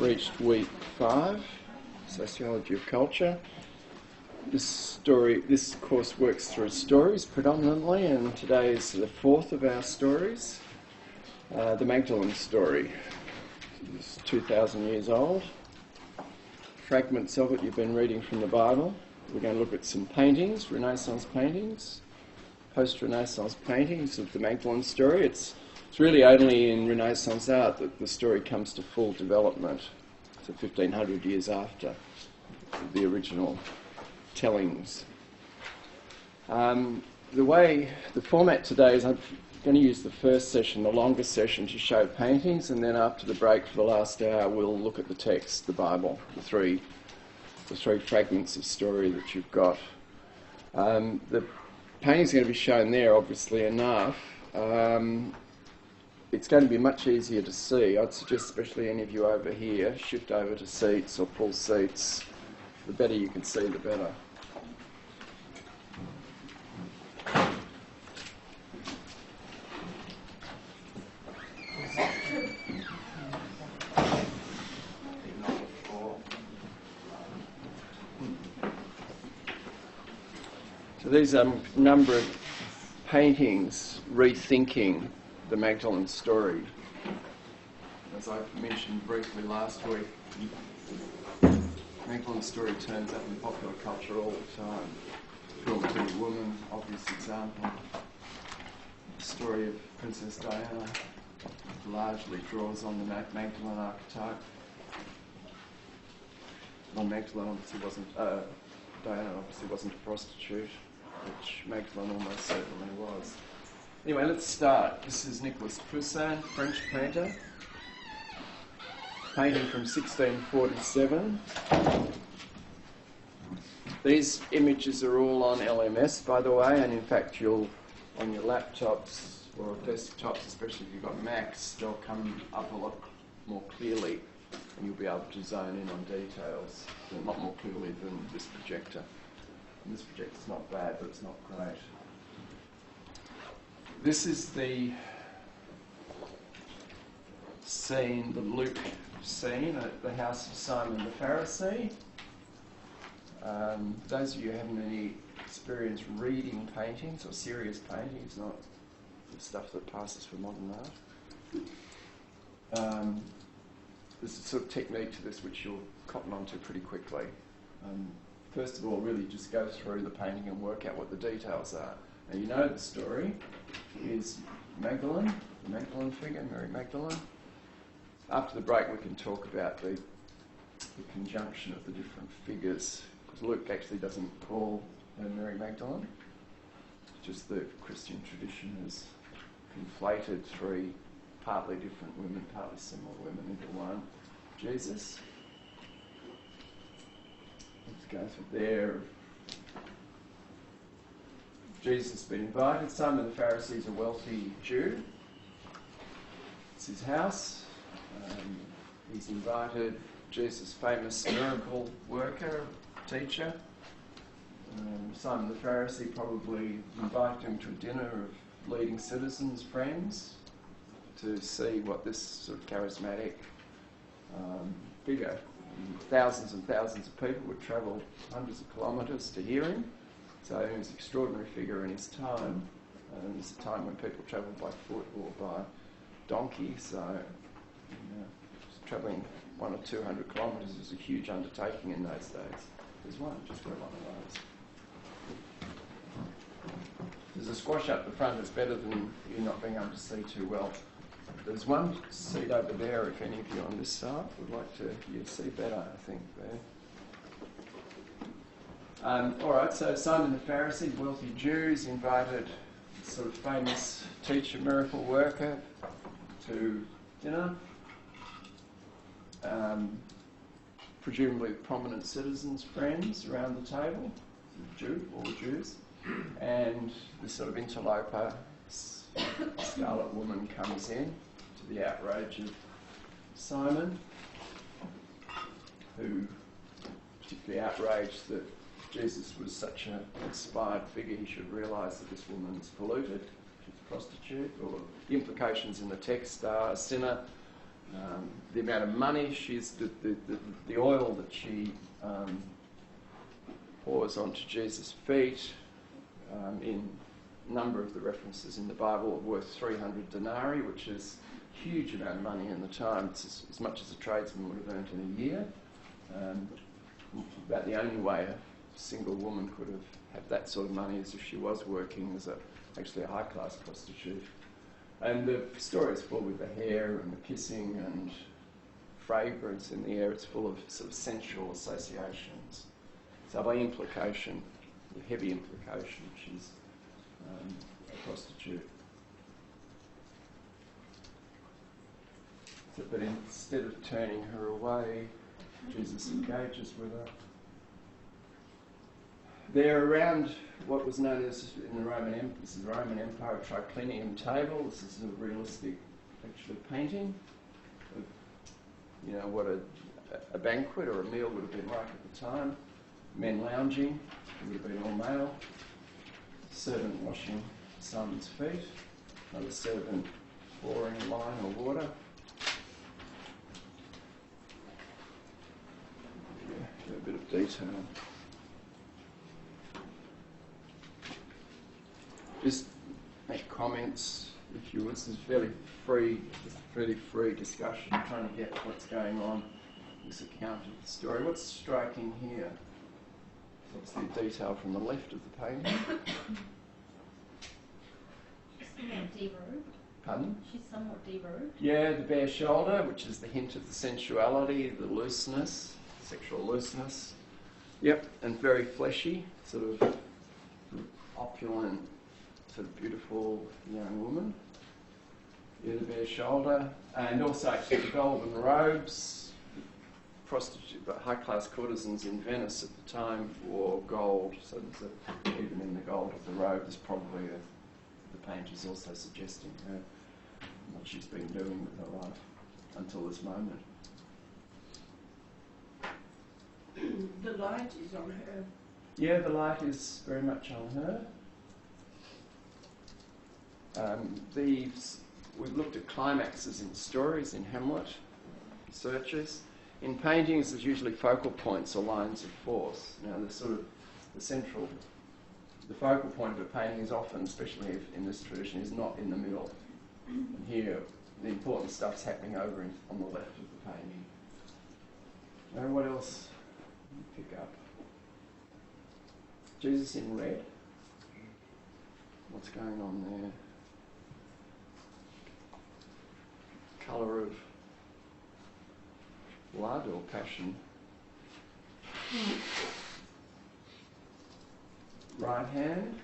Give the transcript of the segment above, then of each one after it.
reached week 5, Sociology of Culture. This course works through stories predominantly, and today is the 4th of our stories, the Magdalene story. It's 2,000 years old. Fragments of it you've been reading from the Bible. We're going to look at some paintings, Renaissance paintings, post-Renaissance paintings of the Magdalene story. It's really only in Renaissance art that the story comes to full development. So 1,500 years after the original tellings. The format today is I'm going to use the first session, the longer session, to show paintings, and then after the break for the last hour we'll look at the text, the Bible, the three fragments of story that you've got. The painting's going to be shown there, obviously enough. It's going to be much easier to see. I'd suggest, especially any of you over here, shift over to seats or pull seats. The better you can see, the better. So these are a number of paintings rethinking the Magdalene story. As I mentioned briefly last week, Magdalene story turns up in popular culture all the time. Film To the Woman, obvious example. The story of Princess Diana largely draws on the Magdalene archetype. Well, Magdalene obviously wasn't, Diana obviously wasn't a prostitute, which Magdalene almost certainly was. Anyway, let's start. This is Nicolas Poussin, French painter. Painting from 1647. These images are all on LMS, by the way, and in fact on your laptops or desktops, especially if you've got Macs, they'll come up a lot more clearly and you'll be able to zone in on details, a lot more clearly than this projector. And this projector's not bad, but it's not great. This is the scene, the Luke scene at the house of Simon the Pharisee. Those of you who haven't any experience reading paintings or serious paintings, not the stuff that passes for modern art, there's a sort of technique to this which you'll cotton onto pretty quickly. First of all, really just go through the painting and work out what the details are. Now, you know the story is Magdalene, the Magdalene figure, Mary Magdalene. After the break, we can talk about the conjunction of the different figures, because Luke actually doesn't call her Mary Magdalene. It's just the Christian tradition has conflated 3 partly different women, partly similar women into one. Jesus. Let's go through there. Jesus has been invited. Simon the Pharisee is a wealthy Jew. It's his house. He's invited Jesus' famous miracle worker, teacher. Simon the Pharisee probably invited him to a dinner of leading citizens, friends, to see what this sort of charismatic figure. Thousands and thousands of people would travel hundreds of kilometres to hear him. So he was an extraordinary figure in his time. It was a time when people travelled by foot or by donkey, so travelling 100 or 200 kilometres was a huge undertaking in those days. There's one, just got one of those. There's a squash up the front that's better than you not being able to see too well. There's one seat over there if any of you on this side would like to see better, I think, there. Alright, so Simon the Pharisee, wealthy Jew, is invited, sort of famous teacher, miracle worker, to dinner. Presumably prominent citizens, friends around the table, all Jews, and this sort of interloper, scarlet woman, comes in to the outrage of Simon, who particularly outraged that Jesus was such an inspired figure, he should realise that this woman's polluted, she's a prostitute, or the implications in the text are a sinner the amount of money the oil that she pours onto Jesus' feet. In a number of the references in the Bible are worth 300 denarii, which is a huge amount of money in the time. It's as much as a tradesman would have earned in a year. About the only way a single woman could have had that sort of money is if she was working as actually a high-class prostitute. And the story is full with the hair and the kissing and fragrance in the air. It's full of sort of sensual associations. So by implication, the heavy implication, she's a prostitute. So, but instead of turning her away, Jesus engages with her. They're around what was known as, in the Roman Empire, this is the Roman Empire, a triclinium table. This is a realistic, actually, painting of, you know, what a banquet or a meal would have been like at the time. Men lounging, it would have been all male. Servant washing Simon's feet. Another servant pouring wine or water. Yeah, a bit of detail. Just make comments if you would. This is fairly free discussion, trying to get what's going on in this account of the story. What's striking here? Obviously a detail from the left of the painting. She's somewhat de-robed. Pardon? She's somewhat de-robed. Yeah, the bare shoulder, which is the hint of the sensuality, the looseness, sexual looseness. Yep, and very fleshy, sort of opulent, sort of beautiful young woman. Yeah, the bare shoulder, and also the golden robes. Prostitute, but high-class courtesans in Venice at the time wore gold, so even in the gold of the robe, there's probably the painter's also suggesting her what she's been doing with her life until this moment. The light is on her. Yeah, the light is very much on her. We've looked at climaxes in stories in Hamlet, researchers. In paintings, there's usually focal points or lines of force. Now, the focal point of a painting is often, especially in this tradition, is not in the middle. And here, the important stuff's happening over on the left of the painting. Now, what else you pick up? Jesus in red. What's going on there? Colour of blood or passion. Right hand.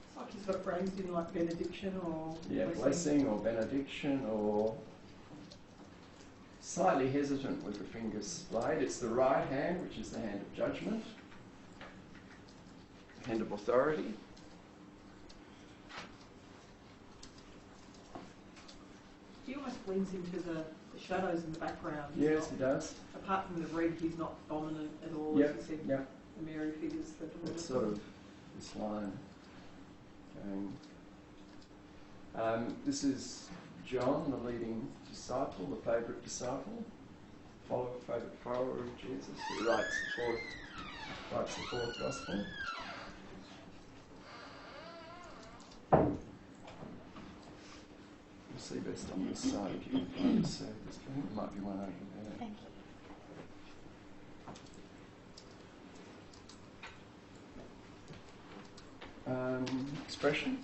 It's like he's got frames in like benediction or... Yeah, blessing or benediction, or slightly hesitant with the fingers splayed. It's the right hand, which is the hand of judgment, hand of authority. He almost blends into the shadows in the background. Yes, he does. Apart from the red, he's not dominant at all, Yep, as you said. yep. The Mary figures that It's sort of this line going. This is John, the leading disciple, the favourite disciple, favourite follower of Jesus, who writes the fourth gospel. You'll see best on this side if you can find the surface. I think there might be one over there. Thank you. Expression.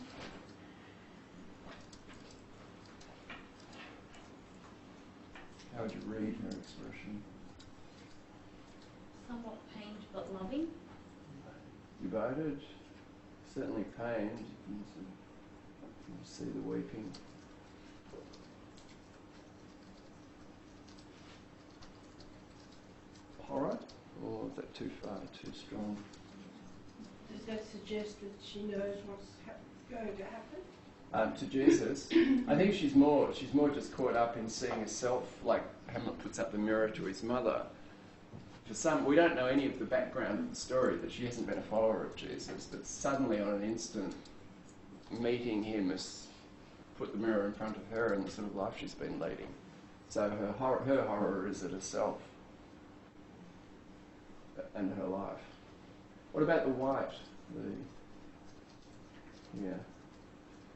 How would you read her expression? Somewhat pained but loving. Devoted, certainly pained. You can see the weeping. Horror, or is that too far, too strong? Does that suggest that she knows what's going to happen? To Jesus, I think she's more just caught up in seeing herself, like Hamlet puts up the mirror to his mother. For some, we don't know any of the background of the story, that she hasn't been a follower of Jesus, but suddenly on an instant, meeting him has put the mirror in front of her and the sort of life she's been leading. So her horror is at herself and her life. What about the white?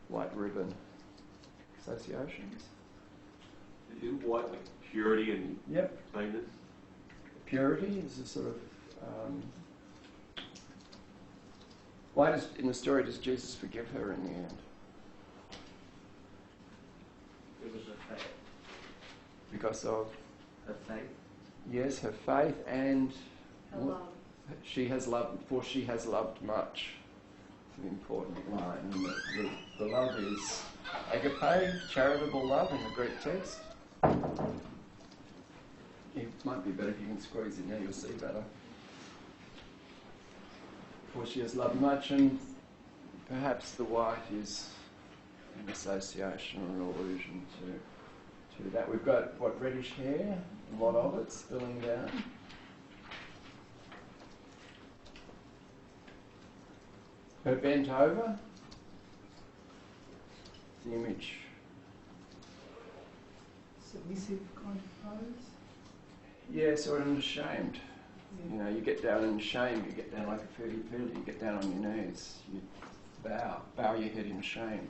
White ribbon. Associations? Isn't white like purity and Yep. cleanness? Purity is a sort of... why in the story does Jesus forgive her in the end? It was her faith. Because of... Her faith? Yes, her faith and... Her love. She has loved, for she has loved much. It's an important line. And the love is agape, charitable love in the Greek text. It might be better if you can squeeze in there, you'll see better. For she has loved much, and perhaps the white is an association or an allusion to that. We've got, what, reddish hair, a lot of it spilling down. Her bent over, the image. Submissive kind of pose. Yeah, sort of ashamed. You know, you get down in shame, you get down like a footy, you get down on your knees, you bow your head in shame.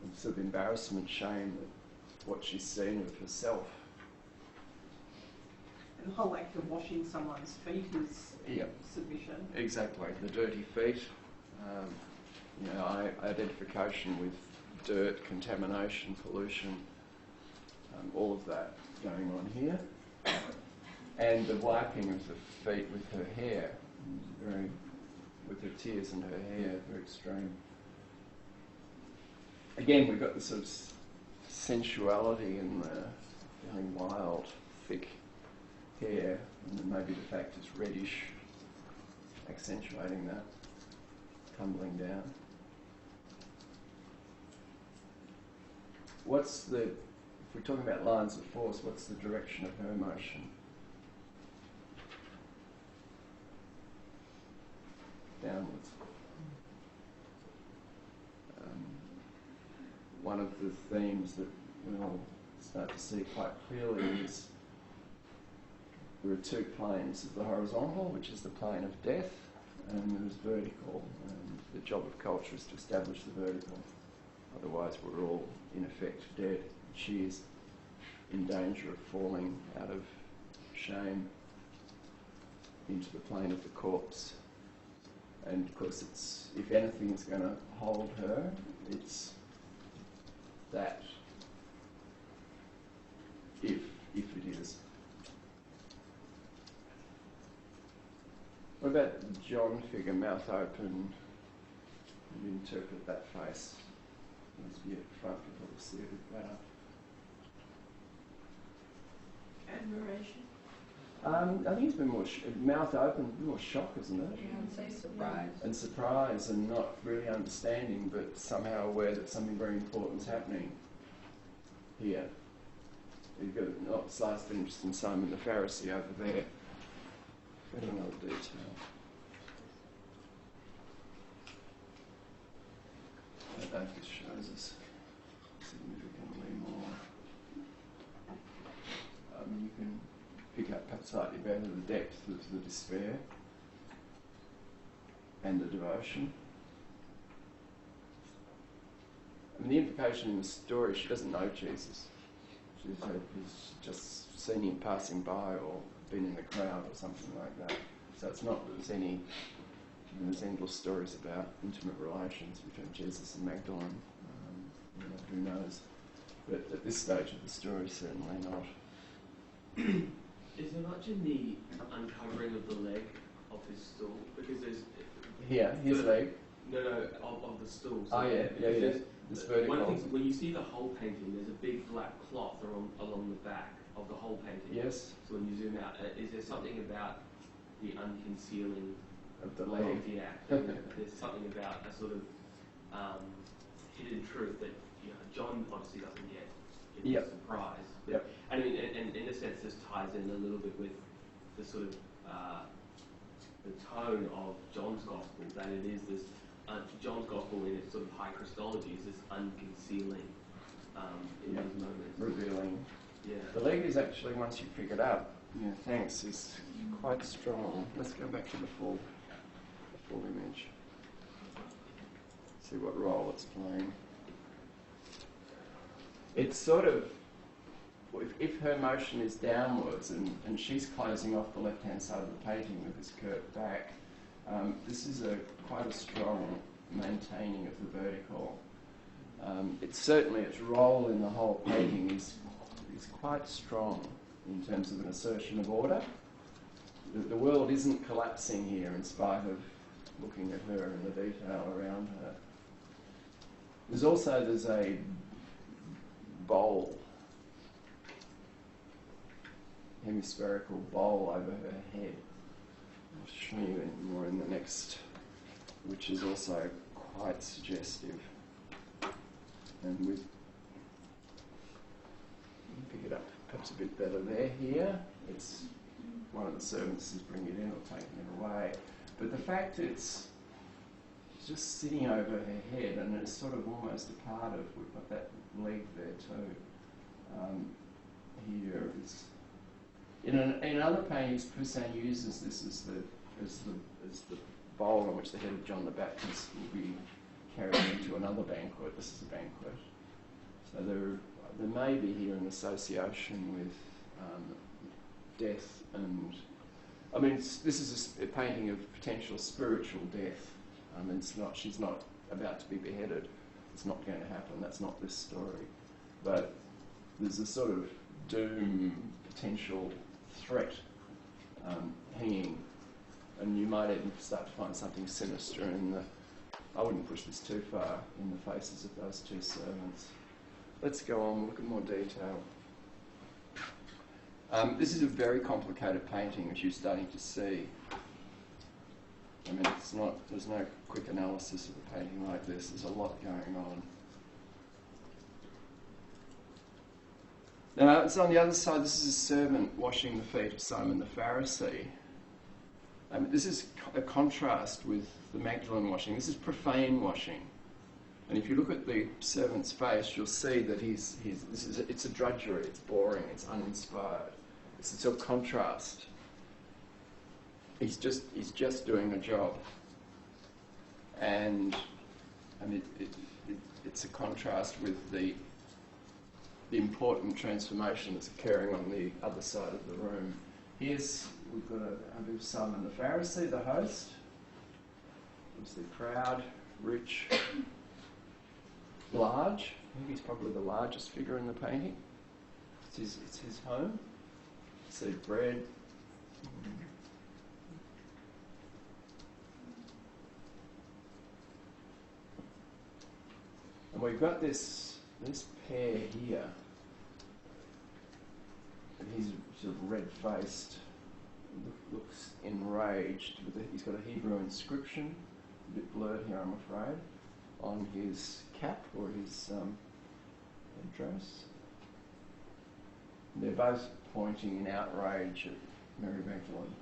And sort of embarrassment, shame at what she's seen of herself. And the whole act of washing someone's feet is submission. Exactly, the dirty feet, identification with dirt, contamination, pollution, all of that going on here. And the wiping of the feet with her hair, with her tears and her hair, very extreme. Again, we've got the sort of sensuality and the very wild, thick hair, and then maybe the fact it's reddish, accentuating that, tumbling down. If we're talking about lines of force, what's the direction of her motion? Downwards. One of the themes that we'll start to see quite clearly is there are two planes of the horizontal, which is the plane of death, and there's vertical, and the job of culture is to establish the vertical. Otherwise we're all, in effect, dead. She is in danger of falling out of shame into the plane of the corpse. And of course it's, if anything is going to hold her, it's that. If it is. What about the John figure, mouth open? You interpret that face. Let's be at the front, people will see a bit better. Admiration. I think it's been more mouth open, more shock, isn't it? Yeah, I'd say surprise. And surprise, and not really understanding, but somehow aware that something very important's happening here. You've got not sliced interest in Simon the Pharisee over there. Got another detail. I don't know if this shows us significantly more. You can pick up slightly better the depth of the despair and the devotion. I mean, the implication in the story, she doesn't know Jesus. She's just seen him passing by or been in the crowd or something like that. So it's not that there's endless stories about intimate relations between Jesus and Magdalene. Who knows? But at this stage of the story, certainly not. Is there much in the uncovering of the leg of his stool? Because there's... Here, his leg. No, of the stool. So yeah. This vertical. One thing, when you see the whole painting, there's a big black cloth along the back of the whole painting. Yes. So when you zoom out, is there something about the unconcealing Of the leg. of the act? There's something about a sort of hidden truth that John obviously doesn't get. It's a surprise. Yep. I mean, and in a sense, this ties in a little bit with the sort of the tone of John's Gospel, that it is this, John's Gospel in its sort of high Christology is this unconcealing in these moments. Revealing. Yeah. The leg is actually, once you pick it up, yeah, thanks, is quite strong. Let's go back to the full image. See what role it's playing. It's sort of, if her motion is downwards and she's closing off the left-hand side of the painting with this curved back, this is quite a strong maintaining of the vertical. It's certainly its role in the whole painting is quite strong in terms of an assertion of order. The world isn't collapsing here in spite of looking at her and the detail around her. There's a bowl, hemispherical bowl over her head. I'll show you more in the next, which is also quite suggestive. And we pick it up perhaps a bit better there. Here, it's one of the servants is bringing it in or taking it away. But the fact it's just sitting over her head, and it's sort of almost a part of, we've got that leg there too. Here is, in other paintings, Poussin uses this as the bowl on which the head of John the Baptist will be carried into another banquet. This is a banquet. So there may be here an association with death and, I mean, this is a painting of potential spiritual death. She's not about to be beheaded. It's not going to happen. That's not this story. But there's a sort of doom, potential threat hanging, and you might even start to find something sinister in I wouldn't push this too far, in the faces of those two servants. Let's go on, look at more detail. This is a very complicated painting, as you're starting to see. I mean, there's no quick analysis of a painting like this. There's a lot going on. Now, it's on the other side. This is a servant washing the feet of Simon the Pharisee. This is a contrast with the Magdalene washing. This is profane washing. And if you look at the servant's face, you'll see that it's a drudgery, it's boring, it's uninspired. It's a sort of contrast. He's just doing a job. And it's a contrast with the important transformation that's occurring on the other side of the room. We've got a bit of Simon the Pharisee, the host. Obviously proud, rich, large. I think he's probably the largest figure in the painting. It's his home. See bread. And we've got this pair here. And he's sort of red-faced, looks enraged. He's got a Hebrew inscription, a bit blurred here, I'm afraid, on his cap or his headdress. They're both pointing in outrage at Mary Magdalene.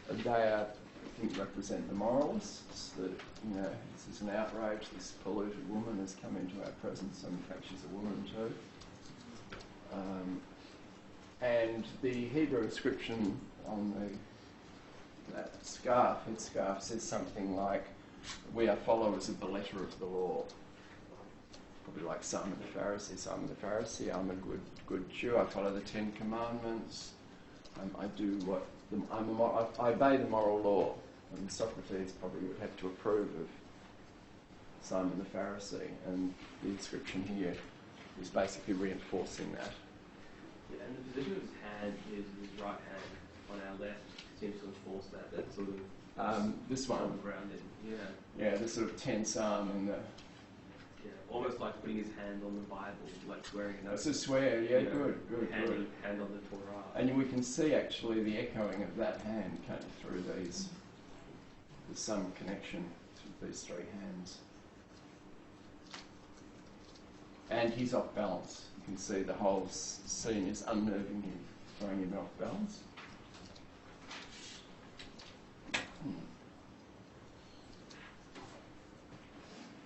And they I think, represent the moralists, that, this is an outrage, this polluted woman has come into our presence, and in fact she's a woman too. And the Hebrew inscription on that headscarf says something like, "We are followers of the letter of the law." Probably like Simon the Pharisee. Simon the Pharisee, I'm a good Jew, I follow the 10 Commandments, I obey the moral law. And Socrates probably would have to approve of Simon the Pharisee, and the inscription here is basically reinforcing that. Yeah, and the position of his hand is his right hand on our left seems to enforce that sort of this one, grounded. Yeah, this sort of tense arm and the. Yeah, almost like putting his hand on the Bible, like swearing an oath. It's a swear, yeah, good. Hand on the Torah. And we can see actually the echoing of that hand came through these. There's some connection with these three hands. And he's off balance. You can see the whole scene is unnerving him, throwing him off balance.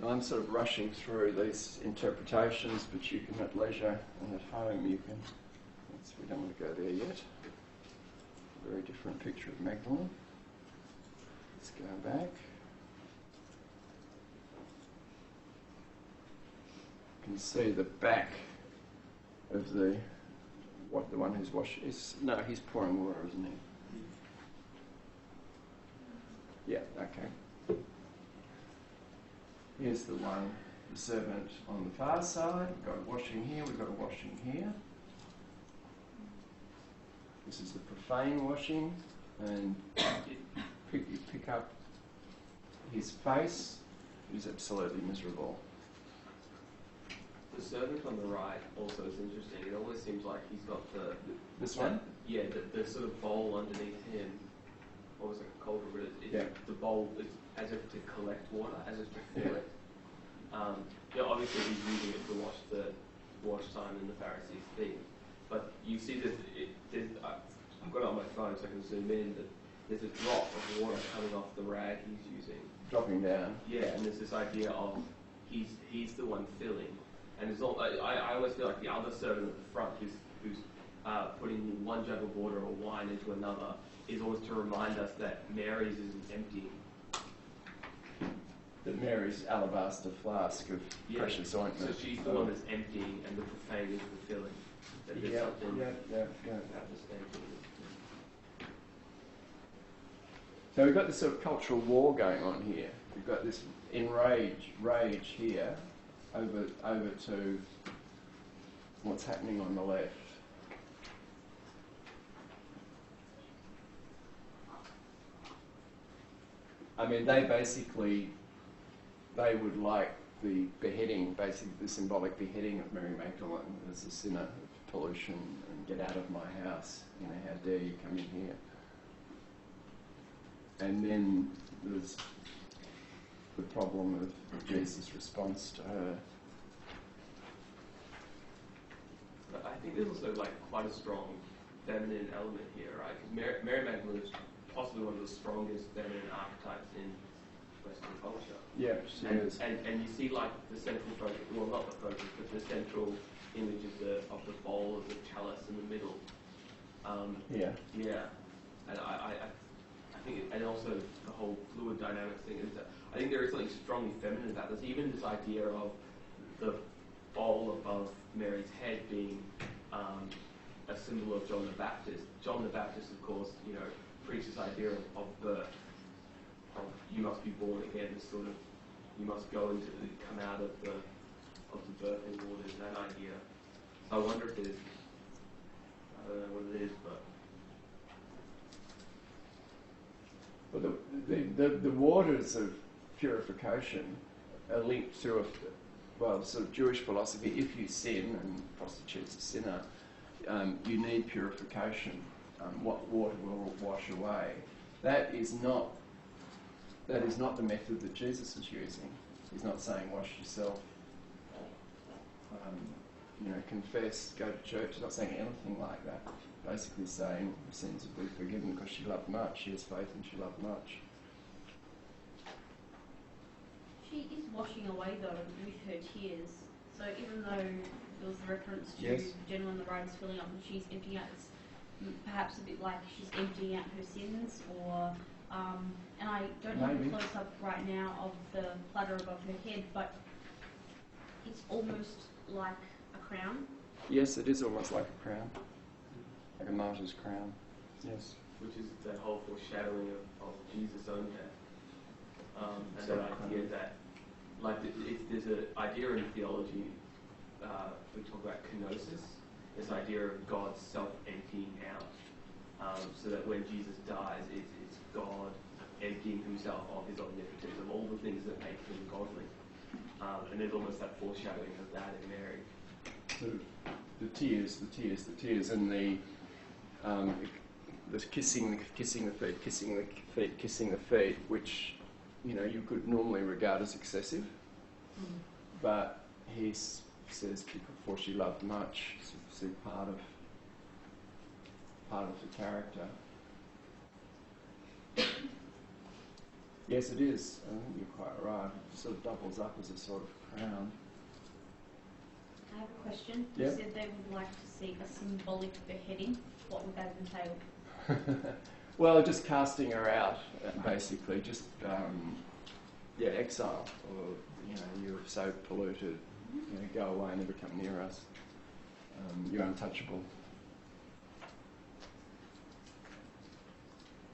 I'm sort of rushing through these interpretations, but you can at leisure and at home we don't want to go there yet. Very different picture of Magdalene. Let's go back. You can see the back of the one who's washing. He's pouring water, isn't he? Yeah, okay. Here's the servant on the far side. We've got a washing here, we've got a washing here. This is the profane washing, and you pick up his face. He's absolutely miserable. The servant on the right also is interesting. It almost seems like he's got this one? Yeah, the sort of bowl underneath him. Almost like a cauldron, but the bowl is as if to collect water, as if to fill it. Obviously he's using it to wash Simon and the Pharisees' feet. But you see that I've got it on my phone so I can zoom in, that there's a drop of water coming off the rag he's using. Dropping down. Yeah, and there's this idea of he's the one filling. And it's all, I always feel like the other servant at the front who's putting one jug of water or wine into another is always to remind us that Mary's isn't emptying. That Mary's alabaster flask of precious ointment. So she's the one that's emptying and the profane is the filling. That there's something about this emptying. So we've got this sort of cultural war going on here. We've got this rage here over to what's happening on the left. I mean, they would like the beheading, basically the symbolic beheading of Mary Magdalene as a sinner of pollution and get out of my house. How dare you come in here? And then there's the problem of Jesus' response to her. But I think there's also quite a strong feminine element here, right? Because Mary Magdalene is possibly one of the strongest feminine archetypes in Western culture. Yeah, she is. And you see the central focus, well not the focus, but the central image of the bowl of the chalice in the middle. Yeah. And I think, and also the whole fluid dynamics thing is that I think there is something strongly feminine about this. Even this idea of the bowl above Mary's head being a symbol of John the Baptist. John the Baptist, of course, preached this idea of birth. You must be born again. This sort of, you must come out of the birthing waters. That idea. So I wonder if there's, I don't know what it is, but. Well, the waters of purification are linked to sort of Jewish philosophy. If you sin, and prostitute's a sinner, you need purification. What water will wash away? That is not the method that Jesus is using. He's not saying wash yourself, confess, go to church. He's not saying anything like that. Basically saying sins will be forgiven because she loved much. She has faith and she loved much. She is washing away though with her tears. So even though there was a reference to Yes. the gentleman on the right is filling up and she's emptying out, it's perhaps a bit like she's emptying out her sins, or and I don't have a close up right now of the platter above her head, but it's almost like a crown. Yes, it is almost like a crown, like a martyr's crown. Yes. Which is that whole foreshadowing of Jesus' own death. And that idea that, there's an idea in theology, we talk about kenosis, this idea of God self-emptying out, so that when Jesus dies, it's God emptying himself of his omnipotence, of all the things that make him godly. And there's almost that foreshadowing of that in Mary. The tears, and the kissing the feet, which you could normally regard as excessive, but he says before she loved much, see part of the character. Yes, it is. I think you're quite right. It sort of doubles up as a sort of crown. I have a question. Yeah. You said they would like to see a symbolic beheading. What would that entail? Well, just casting her out, basically. Just, exile. Or, you're so polluted. Go away, never come near us. You're untouchable.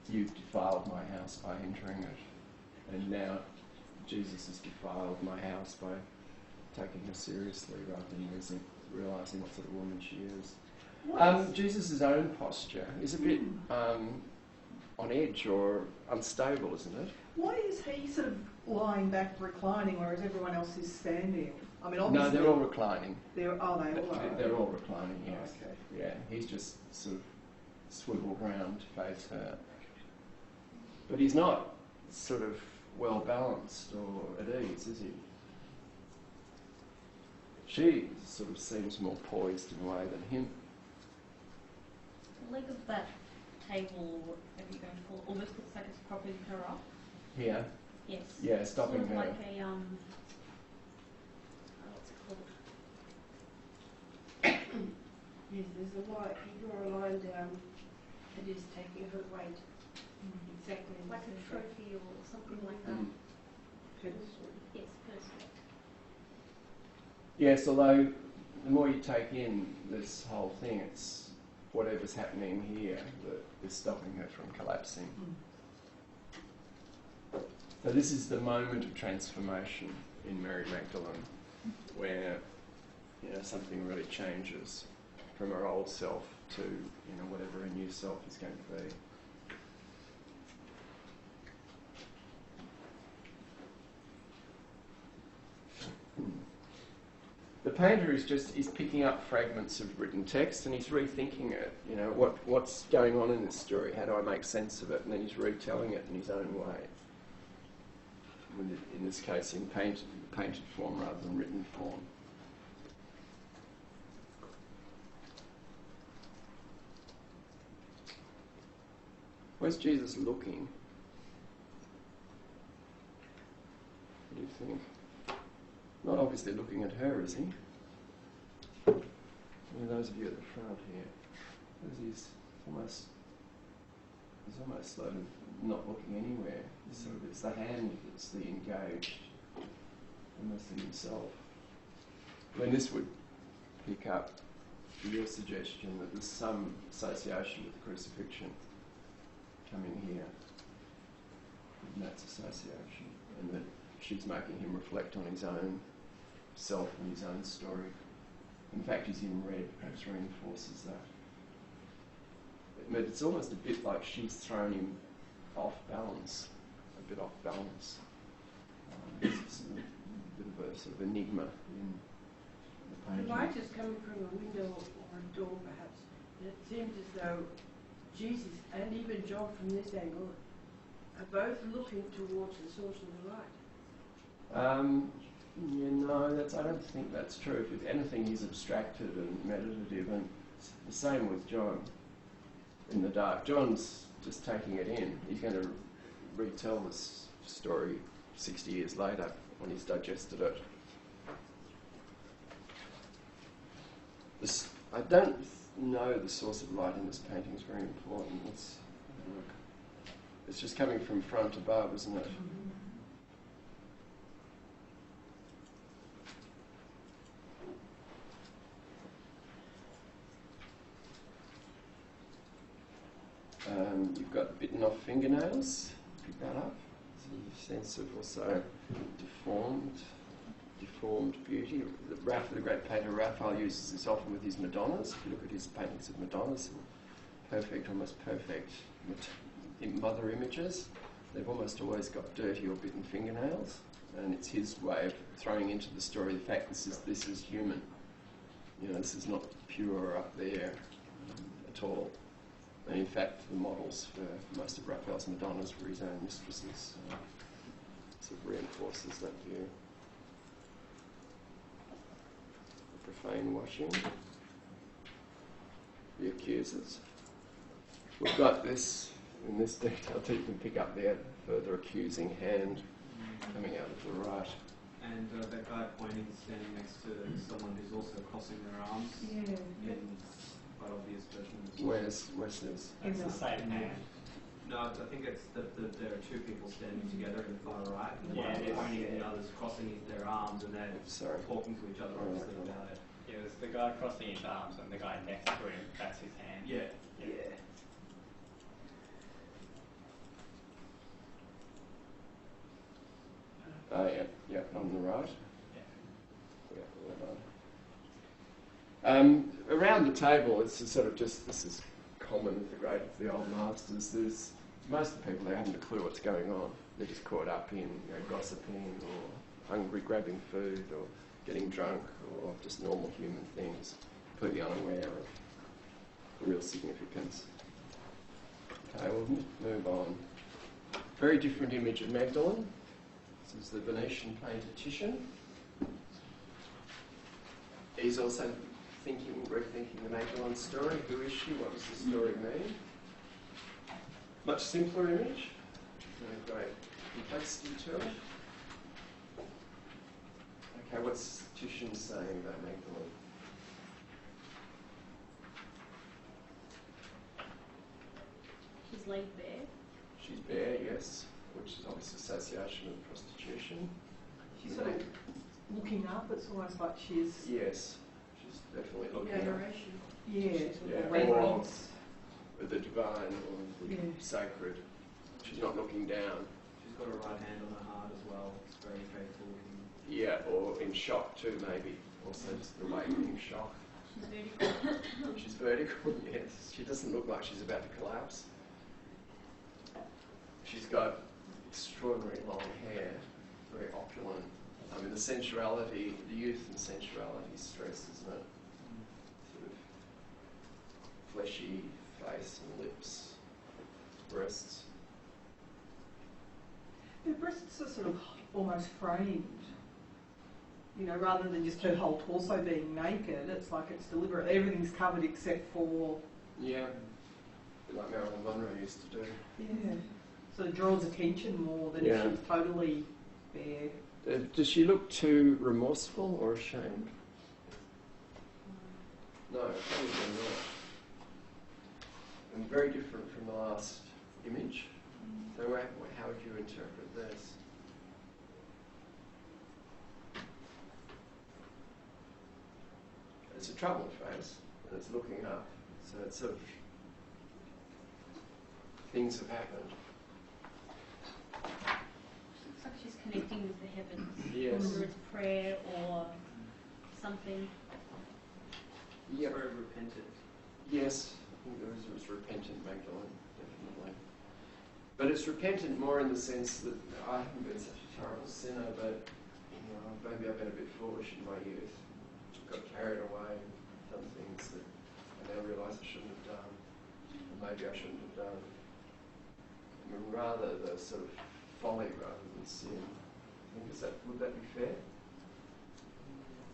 You defiled my house by entering it. And now Jesus has defiled my house by taking her seriously rather than realising what sort of woman she is. Jesus' own posture is a bit on edge or unstable, isn't it? Why is he sort of lying back, reclining, whereas everyone else is standing? I mean, obviously... No, they're all reclining. They all are? They're all reclining, yes. Okay. Yeah, he's just sort of swiveled round to face her. But he's not sort of well balanced or at ease, is he? She sort of seems more poised in a way than him. The leg of that table, whatever you're going to call it, almost looks like it's propping her up. Here? Yes. Yeah, stopping sort of her. like a, what's it called? Yes, there's a line, if you draw a line down, it is taking her weight. Exactly. Like a trophy or something like that. Pedestal. Yes, personal. Yes, although the more you take in this whole thing, it's whatever's happening here that is stopping her from collapsing. So this is the moment of transformation in Mary Magdalene, where something really changes from her old self to whatever her new self is going to be. The painter is picking up fragments of written text and he's rethinking it. What's going on in this story? How do I make sense of it? And then he's retelling it in his own way. In this case, in painted form rather than written form. Where's Jesus looking? What do you think? Not obviously looking at her, is he? Those of you at the front here, he's almost sort of not looking anywhere. It's the hand that's the engaged, almost in himself. When this would pick up your suggestion that there's some association with the crucifixion coming here, and that's association, and that she's making him reflect on his own self and his own story. In fact, he's in red, perhaps reinforces that. But it's almost a bit like she's thrown him off balance, a bit off balance. It's a bit of a sort of enigma in the painting. The light is coming from a window or a door, perhaps. And it seems as though Jesus and even John from this angle are both looking towards the source of the light. I don't think that's true. If anything, he's abstracted and meditative, and it's the same with John in the dark. John's just taking it in. He's going to retell this story 60 years later when he's digested it. I don't know the source of light in this painting is very important. It's just coming from front above, isn't it? You've got bitten off fingernails, pick that up. So a sense of also deformed beauty. The great painter Raphael uses this often with his Madonnas. If you look at his paintings of Madonnas, perfect, almost perfect mother images, they've almost always got dirty or bitten fingernails, and it's his way of throwing into the story the fact this is human. This is not pure up there at all. And in fact, the models for most of Raphael's Madonnas were his own mistresses. Sort of reinforces that view. The profane washing. The accusers. We've got this in this detail to even pick up their further accusing hand coming out of the right. And that guy pointing is standing next to someone who's also crossing their arms Yeah. in quite obvious judgment. Where's this? It's the same hand. No, I think it's there are two people standing together in the far right, and Yeah, one it is. pointing and the other's crossing their arms, and they're Sorry. talking to each other obviously about it. Yeah, it's the guy crossing his arms and the guy next to him, that's his hand. Yeah. Oh, yeah, on the right. Yeah. Yeah, well done. Around the table, it's sort of just, this is common with the great of the old masters. There's most of the people, they haven't a clue what's going on. They're just caught up in gossiping or hungry, grabbing food or getting drunk or just normal human things, completely unaware of the real significance. Okay, we'll move on. Very different image of Magdalene. This is the Venetian painter Titian. He's also rethinking the Magdalene story. Who is she? What does the story mean? Much simpler image. No great complexity to it. Okay, what's Titian saying about Magdalene? She's laid bare. She's bare, yes, which is obviously association with prostitution. She's sort of looking up. It's almost like she's, Yes, she's definitely looking at Adoration. Yeah, reverence. the divine or the sacred. She's not looking down. She's got her right hand on her heart as well. It's very faithful looking. Yeah, or in shock too, maybe. Also, just the awakening shock. She's vertical. She's vertical, yes. She doesn't look like she's about to collapse. She's got extraordinary long hair, very opulent. I mean, the sensuality, the youth and sensuality stress, isn't it? Sort of fleshy face and lips, breasts. Her breasts are sort of almost framed. You know, rather than just her whole torso being naked, it's like it's deliberate. Everything's covered except for... Yeah, like Marilyn Monroe used to do. Yeah. So it draws attention more than Yeah. if she's totally bare. Does she look too remorseful or ashamed? No, probably not. And very different from the last image. So how would you interpret this? It's a troubled face, and it's looking up. So it's sort of, things have happened. Looks like she's connecting with the heavens. Yes. Whether it's prayer or something. Yep. Very repentant. Yes, I think there was repentant Magdalene, definitely. But it's repentant more in the sense that I haven't been such a terrible sinner, but maybe I've been a bit foolish in my youth. Got carried away, done things that I now realise I shouldn't have done, or maybe I shouldn't have done. I mean, rather the sort of folly rather than sin. I think would that be fair?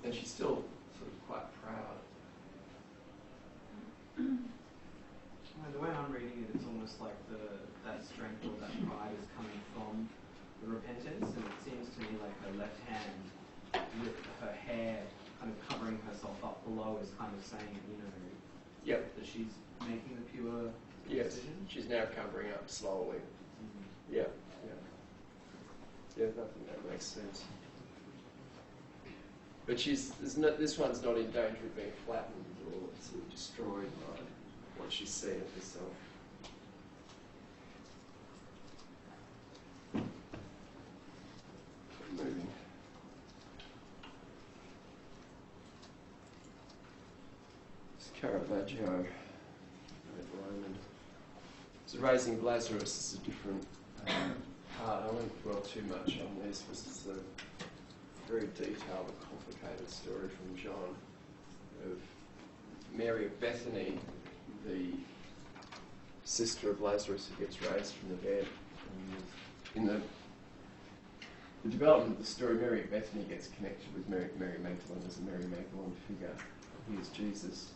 And she's still sort of quite proud. The way I'm reading it, it's almost like that strength or that pride is coming from the repentance, and it seems to me like her left hand with her hair kind of covering herself up below is kind of saying, Yep. that she's making the pure Yes. decision. She's now covering up slowly. Mm-hmm. Yeah. Yeah, I think that makes sense. But this one's not in danger of being flattened or sort of destroyed by what she's seen of herself. Moving. It's Caravaggio. So raising Lazarus is a different part. I won't dwell too much on this. This is a very detailed and complicated story from John of Mary of Bethany, the sister of Lazarus who gets raised from the dead. And in the development of the story, Mary of Bethany gets connected with Mary Magdalene as a Mary Magdalene figure. Here's Jesus,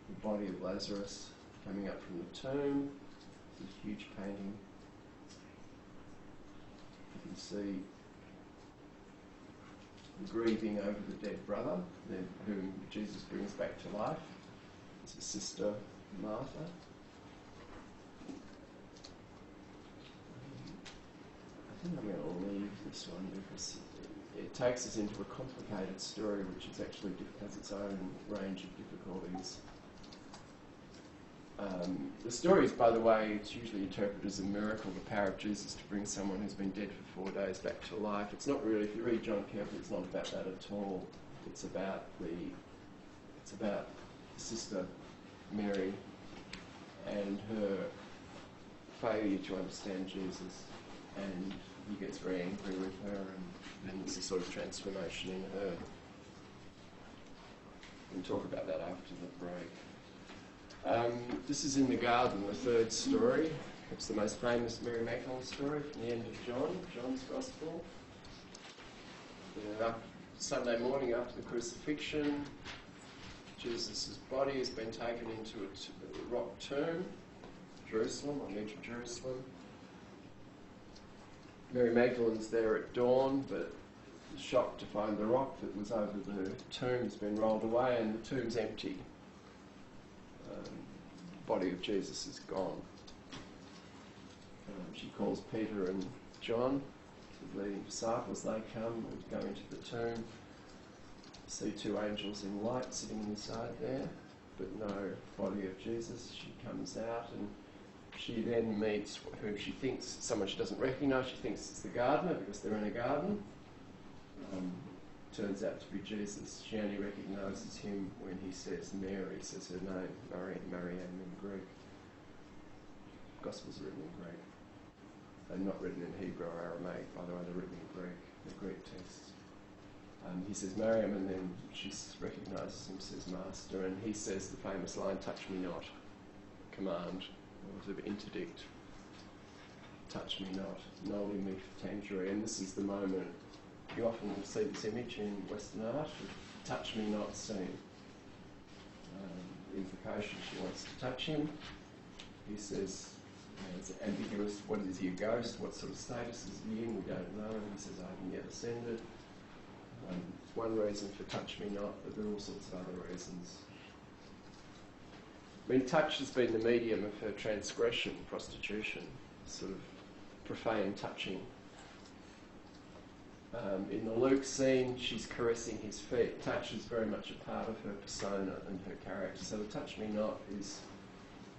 the body of Lazarus coming up from the tomb. a huge painting. You can see grieving over the dead brother, whom Jesus brings back to life. It's his sister Martha. I think I'm going to leave this one because it takes us into a complicated story which is actually has its own range of difficulties. The story is, by the way, it's usually interpreted as a miracle, the power of Jesus to bring someone who's been dead for 4 days back to life. It's not really, if you read John carefully, it's not about that at all. It's about Sister Mary and her failure to understand Jesus, and he gets very angry with her, and then there's a sort of transformation in her. We'll talk about that after the break. This is in the garden, the third story. It's the most famous Mary Magdalene story from the end of John's Gospel. Sunday morning after the crucifixion, Jesus' body has been taken into a rock tomb, Jerusalem, on the edge of Jerusalem. Mary Magdalene's there at dawn, but shocked to find the rock that was over the tomb has been rolled away and the tomb's empty. The body of Jesus is gone. She calls Peter and John, the leading disciples. They come and go into the tomb, see two angels in white sitting inside there, but no body of Jesus. She comes out and she then meets whom she thinks, someone she doesn't recognise. She thinks it's the gardener because they're in a garden. Turns out to be Jesus. She only recognises him when he says Mary, says her name, Marianne in Greek. Gospels are written in Greek. They're not written in Hebrew or Aramaic, by the way, they're written in Greek, the Greek texts. He says Mariam, and then she recognises him, says Master, and he says the famous line, touch me not, command, or sort of interdict, touch me not, noli me tangere, and this is the moment. You often see this image in Western art, touch me not scene. Implication, she wants to touch him. He says, it's ambiguous, what is he, a ghost? What sort of status is he in? We don't know. He says, I haven't yet ascended. It's one reason for touch me not, but there are all sorts of other reasons. I mean, touch has been the medium of her transgression, prostitution, sort of profane touching. In the Luke scene, she's caressing his feet. Touch is very much a part of her persona and her character. So the touch me not is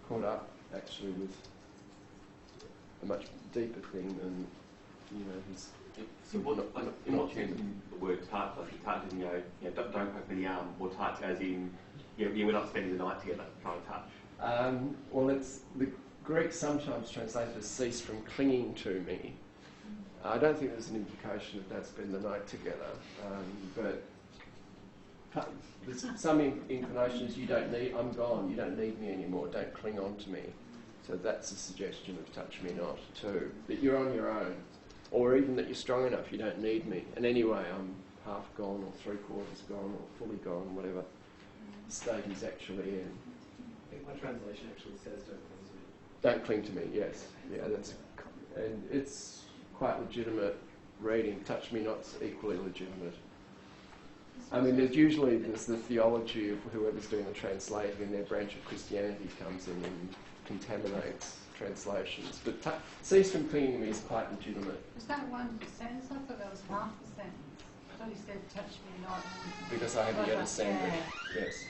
caught up actually with a much deeper thing than, his. So in what sense the word touch, like you touch and don't poke me in the arm, or touch as in, we're not spending the night together trying to touch? Well, it's the Greek sometimes translated as cease from clinging to me. I don't think there's an implication that spend the night together, but there's some inclinations, I'm gone, you don't need me anymore, don't cling on to me. So that's a suggestion of touch me not too, that you're on your own, or even that you're strong enough, you don't need me. And anyway, I'm half gone, or 3/4 gone, or fully gone, whatever state he's actually in. I think my translation actually says don't cling to me, yes. Yeah, and it's quite legitimate reading. Touch me not's equally legitimate. I mean, there's the theology of whoever's doing the translating, and their branch of Christianity comes in and contaminates translations. But cease from clinging to me is quite legitimate. Was that one sentence? I thought that was half the sentence. I thought you said touch me not. Because I haven't yet ascended. Yeah. Yes.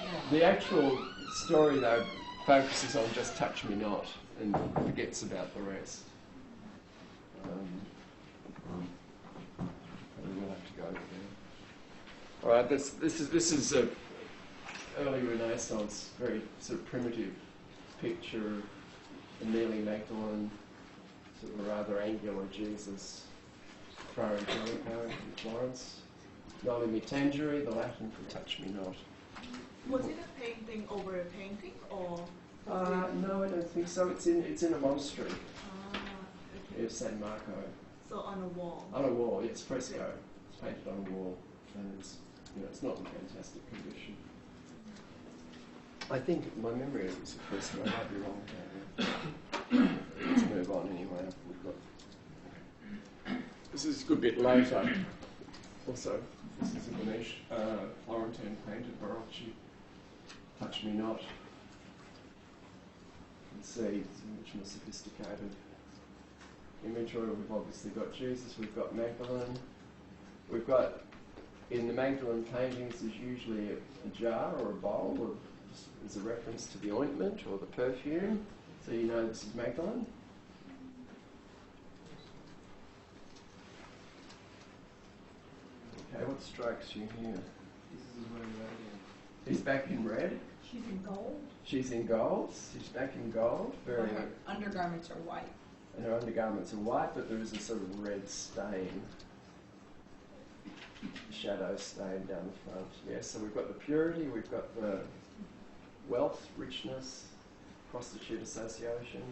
Yeah. The actual story, though, focuses on just touch me not and forgets about the rest. We'll have to go there. All right, this is a early Renaissance, very sort of primitive picture of a kneeling Magdalene, sort of a rather angular Jesus, Fra Angelico in Florence. Noli me tangere, the Latin for touch me not. Was it a painting over a painting, or? No, I don't think so. It's in a monastery. Okay. Of San Marco. So on a wall. On a wall, it's fresco. It's painted on a wall, and it's not in fantastic condition. I think my memory is the first one. I might be wrong. Let's move on anyway. We've got. This is a good bit later. Also, this is a Ganesh Florentine painted Barocci. Touch Me Not. You can see it's a much more sophisticated imagery. We've obviously got Jesus. We've got Magdalene. We've got. In the Magdalene paintings, there's usually a jar or a bowl as a reference to the ointment or the perfume, so you know this is Magdalene. Okay, what strikes you here? Jesus is wearing red again. He's back in red. She's in gold. She's in gold. She's back in gold. Very. Her undergarments are white. And her undergarments are white, but there is a sort of red stain. Shadow stain down the front. Yeah, so we've got the purity, we've got the wealth, richness, prostitute association.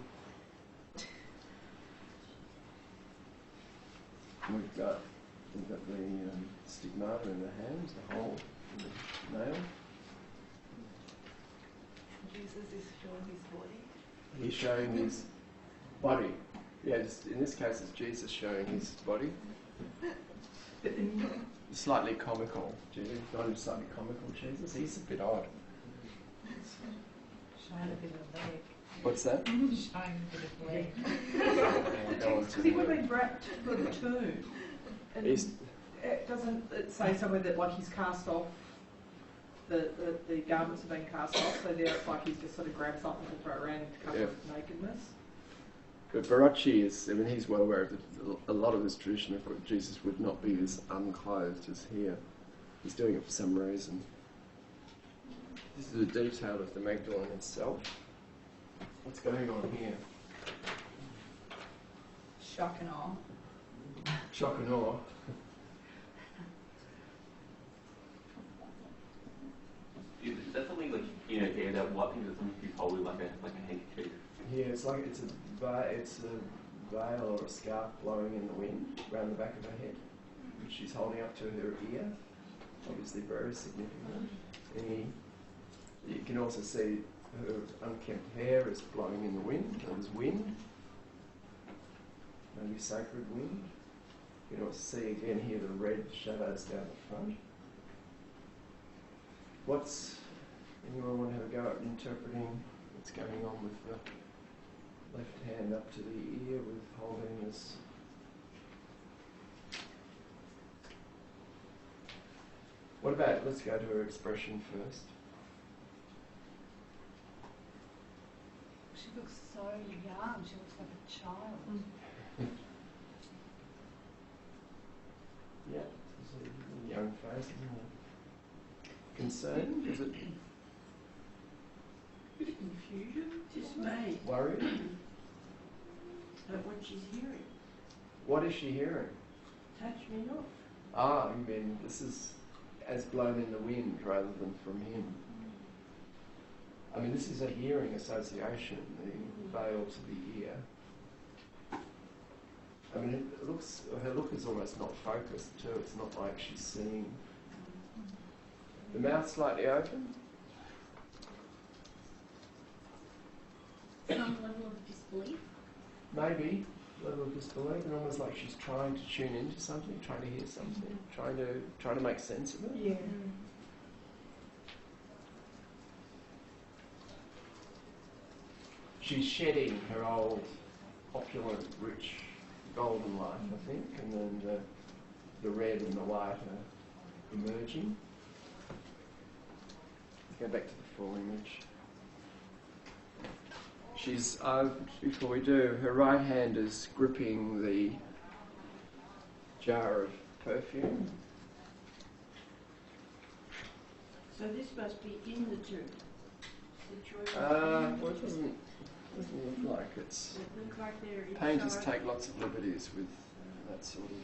We've got the stigmata in the hands, the hole in the nail. Jesus is showing his body. He's showing his body. Yeah, just in this case it's Jesus showing his body. Slightly comical, Jesus. Not slightly comical Jesus. He's a bit odd. Showing a bit of leg. What's that? Showing a bit of leg. Because he would have been wrapped for the tomb. And He's- doesn't it say somewhere that like he's cast off, the garments have been cast off, so there it's like he's just sort of grabbed something to throw around to cover his nakedness? But Barocci is, I mean, he's well aware of a lot of this tradition of what Jesus would not be as unclothed as here. He's doing it for some reason. This is a detail of the Magdalene itself. What's going on here? Shock and awe. Shock and awe. Is that something like here that what things that something you hold like a handkerchief? Yeah, it's like it's a veil or a scarf blowing in the wind around the back of her head, which she's holding up to her ear. Obviously, very significant. You can also see her unkempt hair is blowing in the wind. There's wind, maybe sacred wind. You can also see again here the red shadows down the front. Anyone want to have a go at interpreting what's going on with the left hand up to the ear with holding this? What about, let's go to her expression first. She looks so young. She looks like a child. Yeah, it's a young face, isn't it? Concern? Is it Bit of confusion, dismay worried? at what she's hearing. What is she hearing? Touch me not. Ah, you mean this is as blown in the wind rather than from him. I mean, this is a hearing association, the veil to the ear. I mean, her look is almost not focused too. It's not like she's seeing. The mouth slightly open. Some level of disbelief. Maybe level of disbelief, and almost like she's trying to tune into something, trying to hear something, trying to make sense of it. Yeah. She's shedding her old, opulent, rich, golden life, I think, and then the red and the white are emerging. Let's go back to the full image. She's, before we do, her right hand is gripping the jar of perfume. So this must be in the tomb. The choice Well, it doesn't look like it's... Does it look like they're inside? Painters take lots of liberties with that sort of...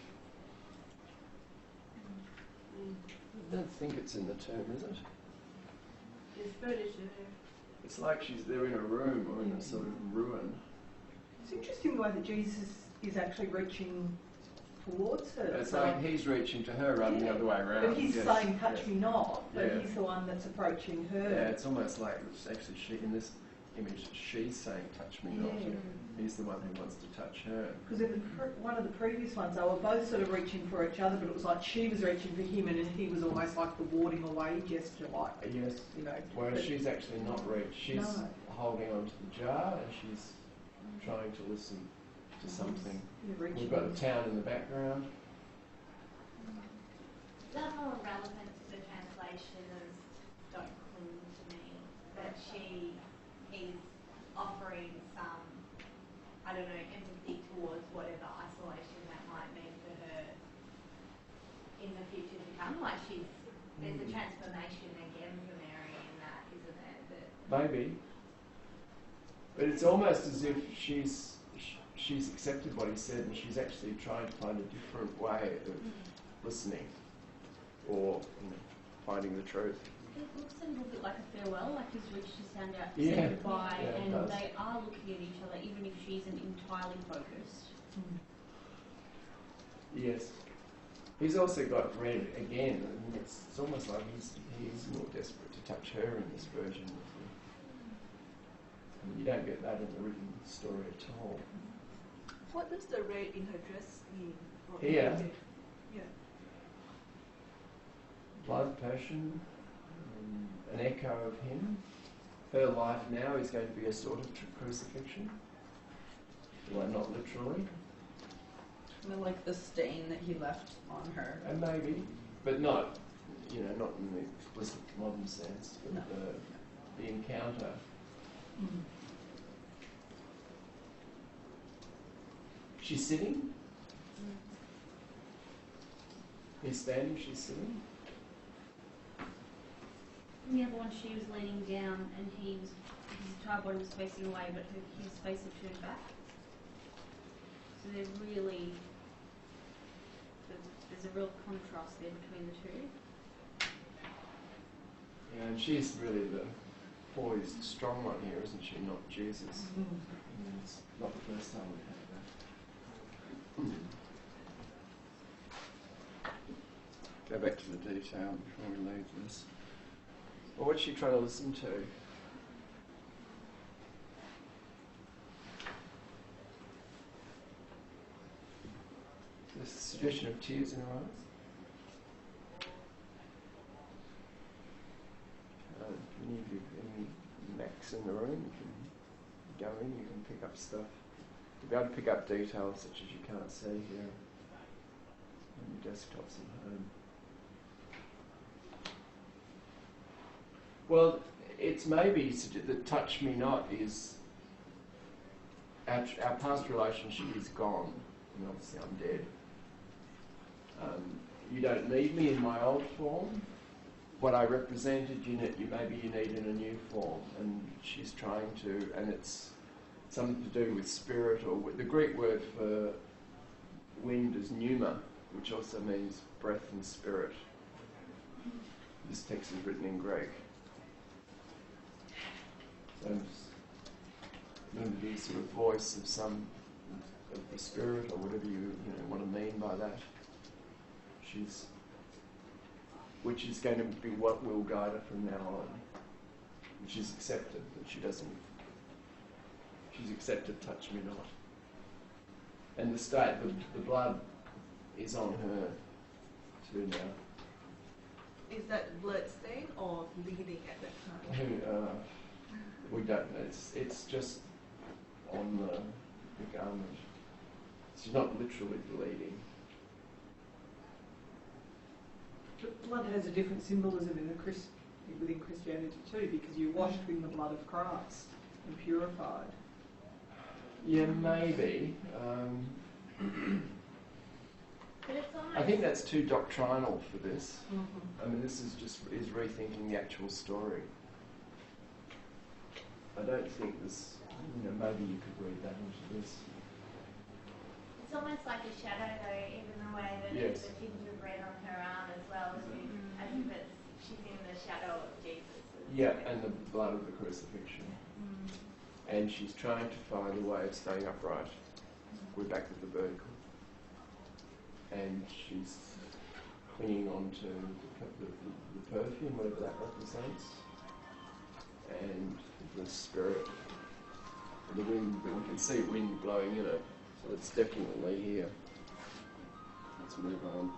I don't think it's in the tomb, is it? There's furniture there. It's like they're in a room or in a sort of ruin. It's interesting the way that Jesus is actually reaching towards her. It's So like he's reaching to her rather than the other way around. But he's Yes, saying, touch yes. me not, but Yeah. he's the one that's approaching her. Yeah, it's almost like it's actually she, in this image, she's saying, touch me not. Yeah. He's the one who wants to touch her. Because in one of the previous ones, they were both sort of reaching for each other, but it was like she was reaching for him, and he was almost like the warding away gesture, like, Yes. you know. Whereas but- she's actually not reached. She's No. holding on to the jar and she's trying to listen to something. Yeah, reaching We've got a in. town in the background. Is that more relevant to the translation as don't cling to me? That she is offering some, I don't know, empathy towards whatever isolation that might mean for her in the future to come? Like there's a transformation again for Mary in that, isn't there? Maybe. But it's almost as if she's accepted what he said and she's actually trying to find a different way of listening or finding the truth. It looks a little bit like a farewell, like he's reached his hand out to Yeah. say goodbye, Yeah, it and does. they are looking at each other, even if she isn't entirely focused. Yes. He's also got red again, and it's almost like he's more desperate to touch her in this version. And you don't get that in the written story at all. What does the red in her dress mean? Or Here. indicate? Yeah. Blood, passion, an echo of him. Her life now is going to be a sort of crucifixion. Well, not literally. Like the stain that he left on her. And maybe, but not, not in the explicit modern sense, but No. the encounter. She's sitting. He's standing, she's sitting. And the other one, she was leaning down, and his entire body was facing away, but his face had turned back. So there's a real contrast there between the two. Yeah, and she's really the poised, strong one here, isn't she? Not Jesus. And it's not the first time we've had that. Go back to the detail before we leave this. Well, what's she trying to listen to? The suggestion of tears in her eyes. Any Macs in the room, you can go in, you can pick up stuff. You'll be able to pick up details such as you can't see here on your desktops at home. Well, it's maybe that touch me not is our past relationship is gone, and obviously I'm dead. You don't need me in my old form. What I represented, maybe you need in a new form, and she's trying to, and it's something to do with spirit, or with the Greek word for wind is pneuma, which also means breath and spirit. This text is written in Greek. So the sort of voice of the spirit, or whatever you want to mean by that. Which is going to be what will guide her from now on. And she's accepted that she's accepted touch me not. And the blood is on her too now. Is that blood stain or bleeding at that time? We don't know. It's just on the garment. She's not literally bleeding. But blood has a different symbolism within Christianity too, because you're washed in the blood of Christ and purified. Yeah, maybe. But it's almost, I think that's too doctrinal for this. I mean, this is rethinking the actual story. I don't think this. Maybe you could read that into this. it's almost like a shadow though, even the way that Yes. there's a tinge of red on her arm as well, as if she's in the shadow of Jesus. Yeah, and the blood of the crucifixion. And she's trying to find a way of staying upright. We're back with the vertical. and she's clinging on to the perfume, whatever that represents, and the spirit, the wind, but we can see wind blowing in it, so it's definitely here. Let's move on.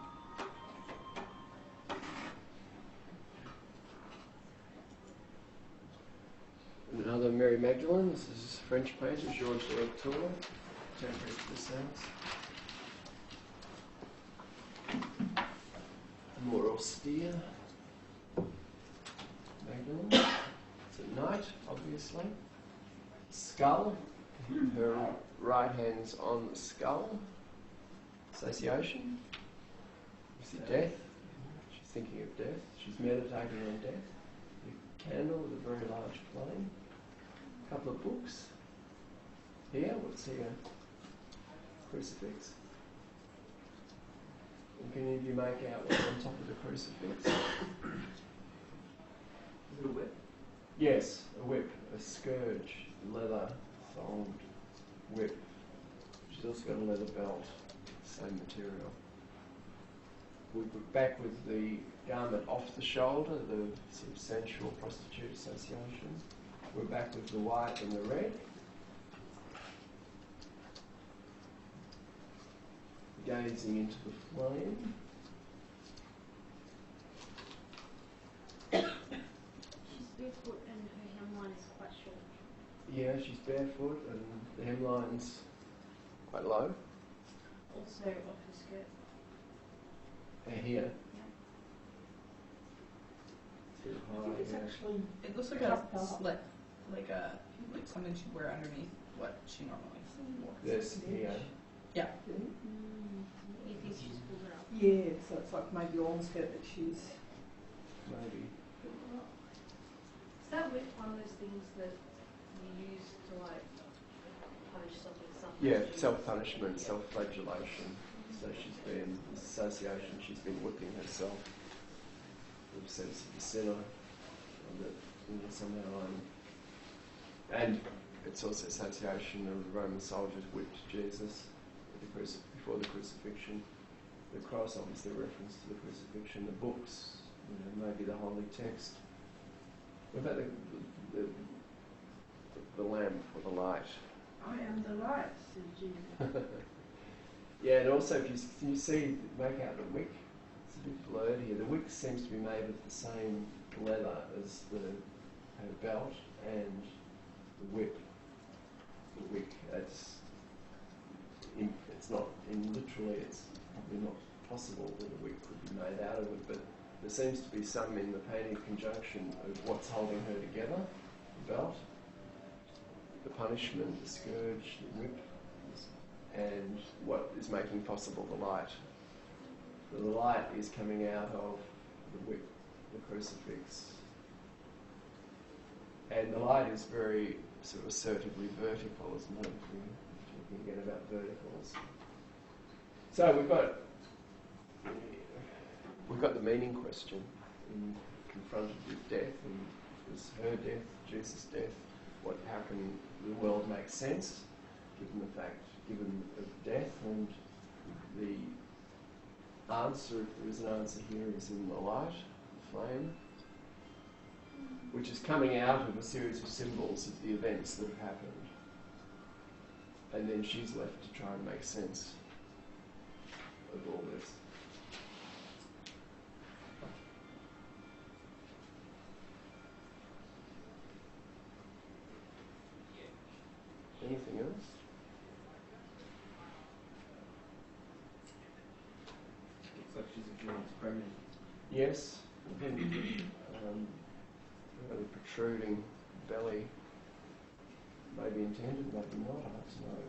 Another Mary Magdalene. This is French painter Georges de Latour, contemporary to this house. More austere Magdalene. It's at night, obviously. Skull. Her right hand's on the skull. Association. You see death. She's thinking of death. She's meditating on death. A candle with a very large flame. A couple of books. Here, what's here? Crucifix. And can any of you make out what's on top of the crucifix? Is it a whip? Yes, a whip, a scourge, leather thonged whip. She's also got a leather belt, same material. We're back with the garment off the shoulder, the sort of sensual prostitute association. We're back with the white and the red. Gazing into the flame. She's barefoot and her hemline is quite short. Yeah, she's barefoot and the hemline's quite low. Also off her skirt. Here. I think it's actually, it looks like a slip, like something she'd wear underneath what she normally wore. This here. Yeah. You think she's pulled it up? Yeah, so it's like maybe almost skirt that she's. Maybe. Is that whip one of those things that you use to like punish something? Yeah, self-punishment, self-flagellation. So she's been, this association, she's been whipping herself with a sense of the sinner that somehow and it's also association of the Roman soldiers whipped Jesus before the crucifixion. The cross, obviously, a reference to the crucifixion. The books, maybe the holy text. What about the lamp or the light? I am the light, said Jesus. Yeah, and also if you see, make out the wick. It's a bit blurred here. The wick seems to be made of the same leather as her belt and the whip. The wick. It's not literally. It's probably not possible that a wick could be made out of it, but there seems to be some in the painting conjunction of what's holding her together: the belt, the punishment, the scourge, the whip, and what is making possible the light. So the light is coming out of the whip, the crucifix. And the light is very sort of assertively vertical, isn't it? We're talking again about verticals. So we've got the meaning question confronted with death, and it was her death, Jesus' death. How can the world make sense given of death? And the answer, if there is an answer here, is in the light, the flame, which is coming out of a series of symbols of the events that have happened. And then she's left to try and make sense of all this. Anything else? Looks like she's a Jewish pregnant. Yes. Really protruding belly. Maybe intended, maybe not, hard to know.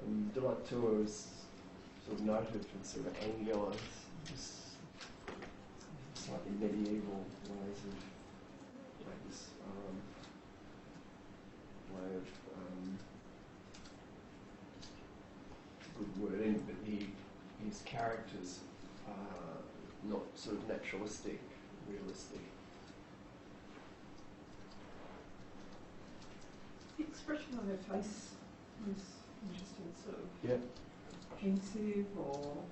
And de Latour is sort of noted for sort of angular, slightly medieval ways of this way of good wording, but his characters are not sort of naturalistic, realistic. The expression on her face was interesting, sort of Yeah. pensive or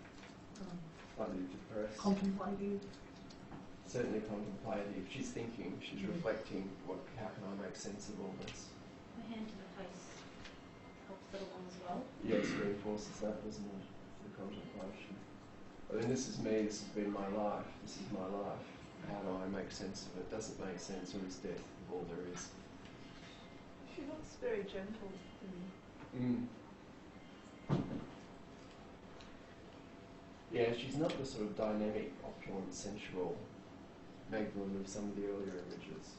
slightly depressed. Contemplative. Certainly contemplative. She's thinking, she's reflecting, how can I make sense of all this? The hand to the face helps that along as well. Yes, reinforces that, doesn't it? The contemplation. I mean, this is me, this has been my life, this is my life. How do I make sense of it? Doesn't make sense, or is death all there is? She looks very gentle to me. Yeah, she's not the sort of dynamic, opulent, sensual Magdalene of some of the earlier images.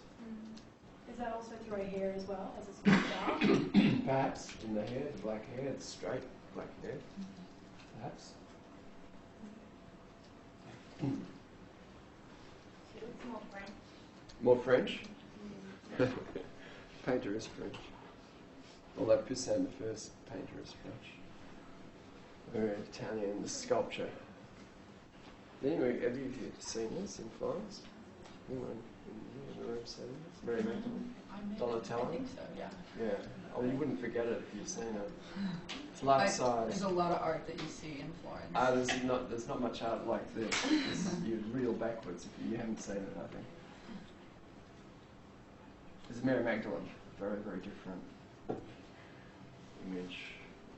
Is that also through her hair as well, as it's dark? Perhaps in the hair, the black hair, the straight black hair. Perhaps. She looks more French. More French? Painter is French. Although Poussin, the first painter, is French. Very Italian, the sculpture. Anyway, have you seen this in Florence? Anyone in the room seen this? Mary Magdalene? Donatello? I think so, yeah. Yeah. Oh, you wouldn't forget it if you've seen it. It's life size. There's a lot of art that you see in Florence. There's not much art like this. You'd reel backwards if you haven't seen it, I think. This is Mary Magdalene. Very, very different image.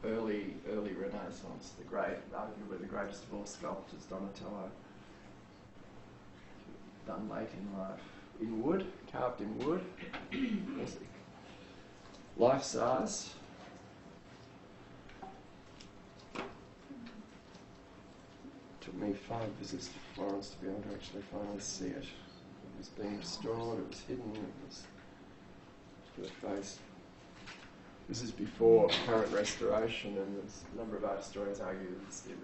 Early Renaissance. Arguably the greatest of all sculptors, Donatello. Done late in life. In wood, carved in wood. Life size. Took me 5 visits to Florence to be able to actually finally see it. It was being restored, it was hidden, it was for the face. This is before current restoration, and there's a number of art historians argue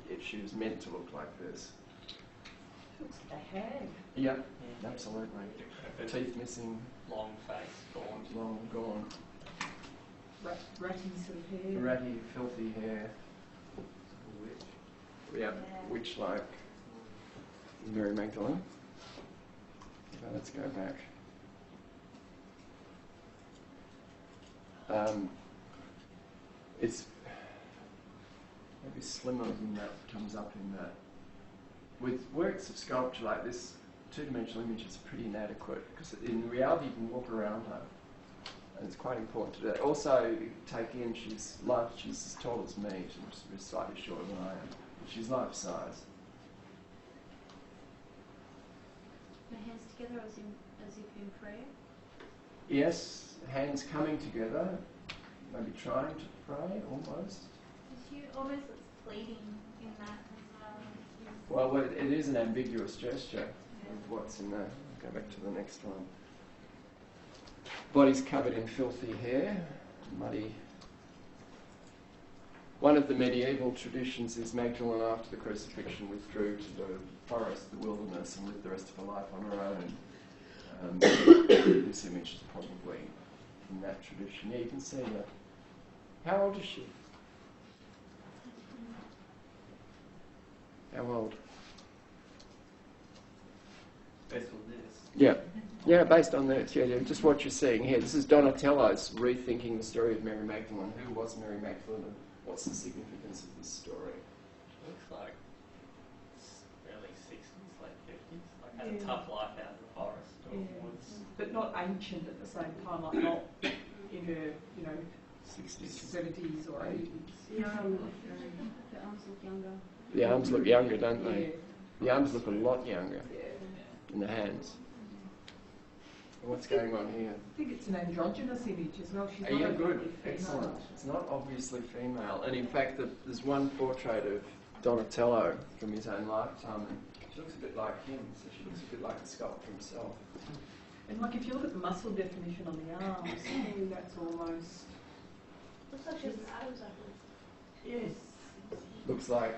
that she was meant to look like this. Looks like a hag. Yep, absolutely. Teeth missing. Long face, gaunt. Long gone. Ratty sort of hair. Ratty, filthy hair. Yeah, witch-like. Mary Magdalene. Okay, let's go back. It's maybe slimmer than that comes up in that. With works of sculpture like this, two-dimensional image is pretty inadequate because in reality you can walk around her, and it's quite important to do that. Also, take in she's as tall as me, she's slightly shorter than I am. She's life size. The hands together as if in prayer. Yes, hands coming together, maybe trying to pray almost. She almost looks pleading in that as well. Well, it is an ambiguous gesture of what's in there. Go back to the next one. Body's covered in filthy hair, muddy. One of the medieval traditions is Magdalene, after the crucifixion, withdrew to the forest, the wilderness, and lived the rest of her life on her own. This image is probably in that tradition. Yeah, you can see that. How old is she? How old? Based on this. Yeah. Yeah, based on this. Yeah, just what you're seeing here. This is Donatello's rethinking the story of Mary Magdalene. Who was Mary Magdalene, and what's the significance of this story? Looks like early 60s, late 50s. Like had a tough life out in the forest or woods. But not ancient at the same time, like not in her, 60s, 70s or 80s. The arms look younger. The arms look younger, don't they? Yeah. The arms look a lot younger than the hands. What's going on here? I think it's an androgynous image as well. She's Yeah, not good. overtly female. Excellent. It's not obviously female. And in fact, there's one portrait of Donatello from his own lifetime, and she looks a bit like him, so she looks a bit like the sculptor himself. And like if you look at the muscle definition on the arms, that's almost... Looks like she's Adam's apple. Yes. Looks like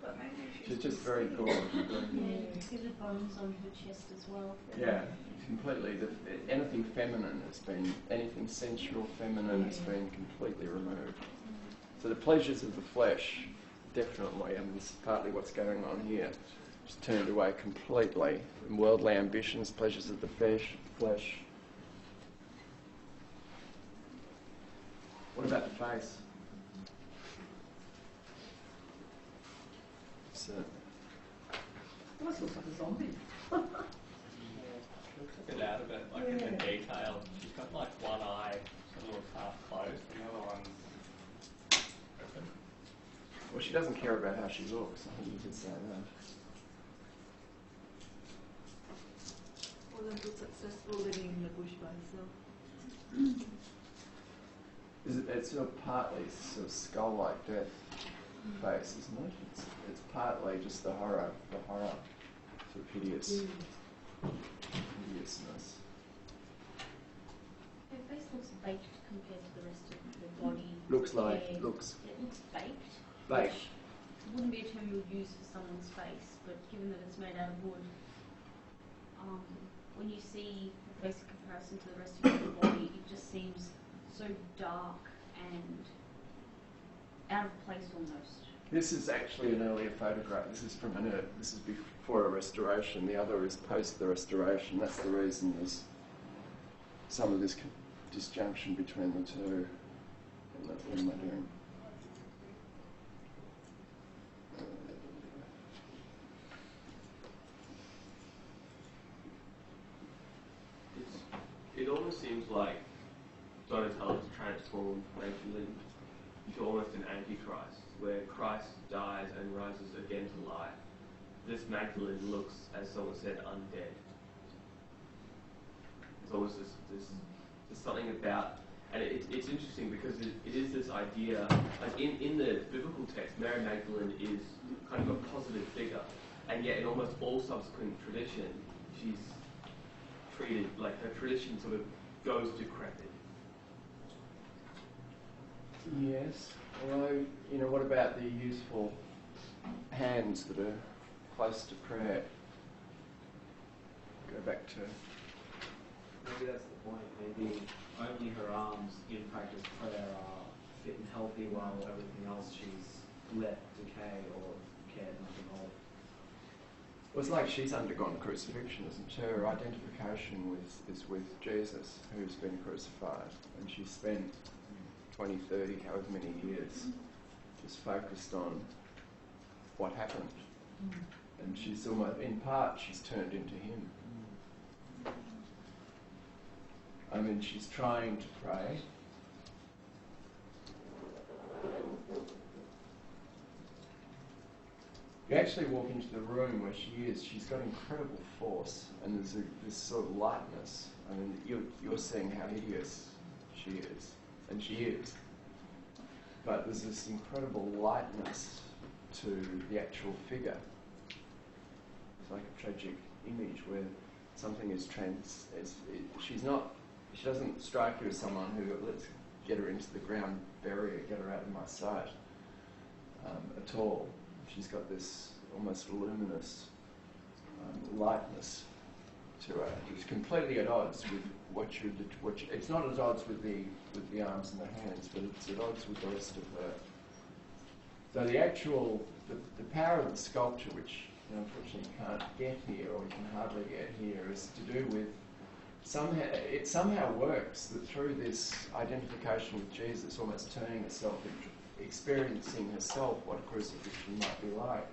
But maybe she's just very gorgeous. Yeah, see the bones on her chest as well. Yeah, completely. Anything feminine has been, anything sensual, feminine has been completely removed. So the pleasures of the flesh, definitely, and this is partly what's going on here, just turned away completely. And worldly ambitions, pleasures of the flesh. What about the face? It's Almost looks like a zombie. She looks a bit out of it, like in the detail. She's got like one eye that looks half closed and the other one's open. well, she doesn't care about how she looks. I think you could say that. Well, then looks successful living in the bush by herself. It's sort of partly sort of skull-like death face, isn't it? It's partly just the horror, sort of hideousness. Her face looks baked compared to the rest of her body. Looks like It looks baked. baked. Which wouldn't be a term you would use for someone's face, but given that it's made out of wood, when you see her face in comparison to the rest of your body, it just seems so dark and out of place almost. This is actually an earlier photograph. This is this is before a restoration. The other is post the restoration. That's the reason there's some of this disjunction between the two in my doing. It almost seems like Donatello's transformed Magdalene into almost an antichrist, where Christ dies and rises again to life. This Magdalene looks, as someone said, undead. It's almost there's something about, and it's interesting because it is this idea, like in the biblical text, Mary Magdalene is kind of a positive figure, and yet in almost all subsequent tradition, she's treated, like her tradition sort of goes decrepit. Yes. Although, what about the useful hands that are close to prayer? Go back to... Maybe that's the point. Maybe only her arms in practice prayer are fit and healthy, while everything else she's let decay or cared nothing of. Well, it's like she's undergone crucifixion, isn't she? Her identification is with Jesus, who's been crucified, and she spent 20, 30, however many years just focused on what happened. And she's almost, in part, she's turned into him. I mean, she's trying to pray. You actually walk into the room where she is, she's got incredible force, and there's this sort of lightness. I mean, you're seeing how hideous she is, and she is. But there's this incredible lightness to the actual figure. It's like a tragic image where something is she doesn't strike you as someone who, let's get her into the ground barrier, get her out of my sight, at all. She's got this almost luminous lightness to her. It's completely at odds with it's not at odds with the arms and the hands, but it's at odds with the rest of her. So the power of the sculpture, which unfortunately you can't get here, or you can hardly get here, is to do with it somehow works that through this identification with Jesus, almost turning herself into experiencing herself what a crucifixion might be like,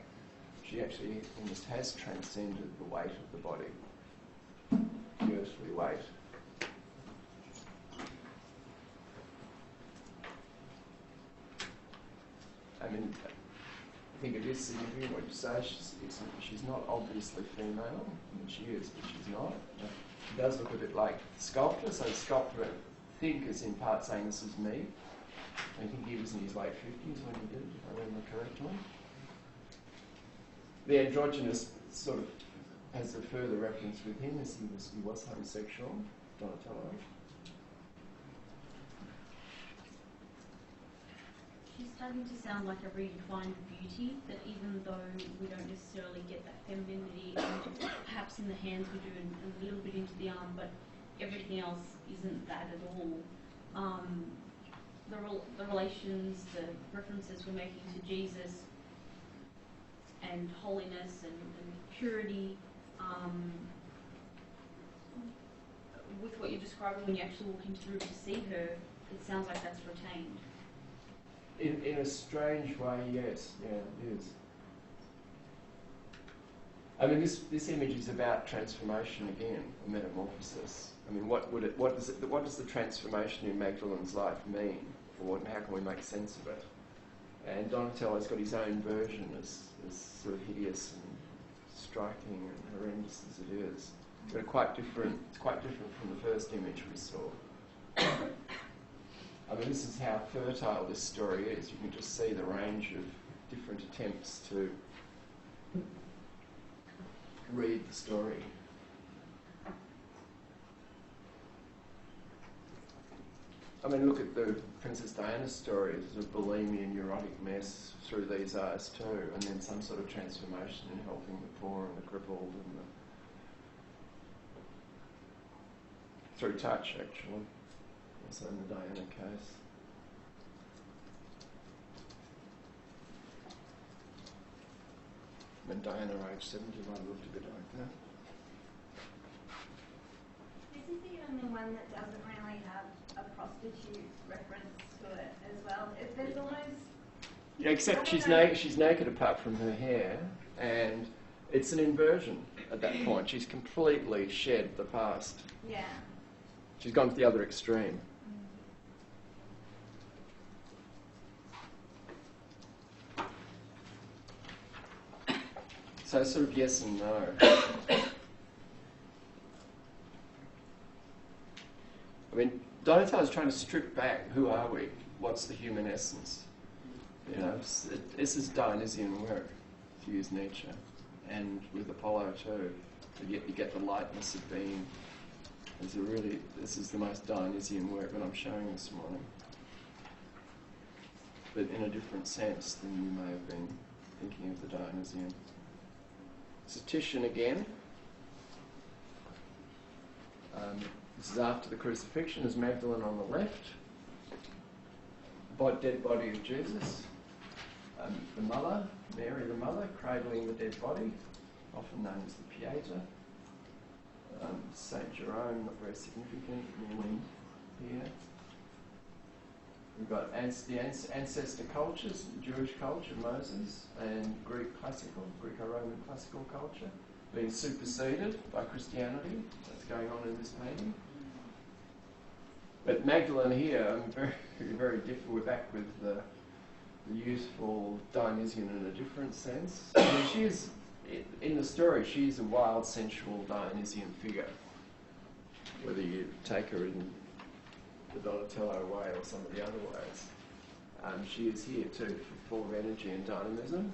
she actually almost has transcended the weight of the body, the earthly weight. I mean, I think it is significant what you say. She's not obviously female. I mean, she is, but she's not. She does look a bit like the sculptor. So the sculptor, I think, is in part saying, this is me. I think he was in his late 50s when he did it, if I remember correctly. The androgynous sort of has a further reference with him, as he was homosexual, Donatello. She's starting to sound like a redefined beauty, that even though we don't necessarily get that femininity, perhaps in the hands we do, and a little bit into the arm, but everything else isn't that at all. The relations, the references we're making to Jesus and holiness and purity, with what you're describing when you actually walk into the room to see her, it sounds like that's retained. In a strange way, yes, yeah, it is. I mean, this image is about transformation again, a metamorphosis. I mean, what does the transformation in Magdalene's life mean, and how can we make sense of it? And Donatello's got his own version, as sort of hideous and striking and horrendous as it is. But it's quite different from the first image we saw. I mean, this is how fertile this story is. You can just see the range of different attempts to read the story. I mean, look at the Princess Diana's story. There's a bulimia, neurotic mess through these eyes too, and then some sort of transformation in helping the poor and the crippled, and through touch, actually, also in the Diana case. When Diana, age 70, might have looked a bit like that. This is the only one that doesn't really have a prostitute reference to it as well. There's almost... Yeah, except she's naked apart from her hair, and it's an inversion at that point. She's completely shed the past. Yeah. She's gone to the other extreme. So sort of yes and no. I mean, Donatello's trying to strip back, who are we? What's the human essence? You know, this is Dionysian work, to use Nietzsche, and with Apollo too. But yet you get the lightness of being. This is the most Dionysian work that I'm showing this morning. But in a different sense than you may have been thinking of the Dionysian. This is Titian again. This is after the crucifixion. There's Magdalene on the left. Dead body of Jesus. The mother, Mary the mother, cradling the dead body, often known as the Pieta. St. Jerome, not very significant, kneeling here. We've got the ancestor cultures, Jewish culture, Moses, and Greco-Roman classical culture, being superseded by Christianity. That's going on in this painting. But Magdalene here, very, very different. We're back with the youthful Dionysian in a different sense. I mean, she is, in the story, she's a wild, sensual Dionysian figure. Whether you take her in the Donatello way or some of the other ways. She is here too, full of energy and dynamism.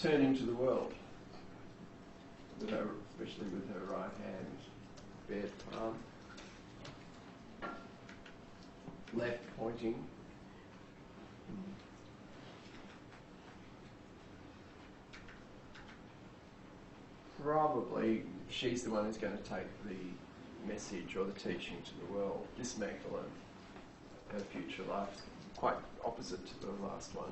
Turning to the world, with her, especially with her right hand, bared palm. Left pointing. Probably she's the one who's going to take the message or the teaching to the world. This Magdalene, her future life, quite opposite to the last one.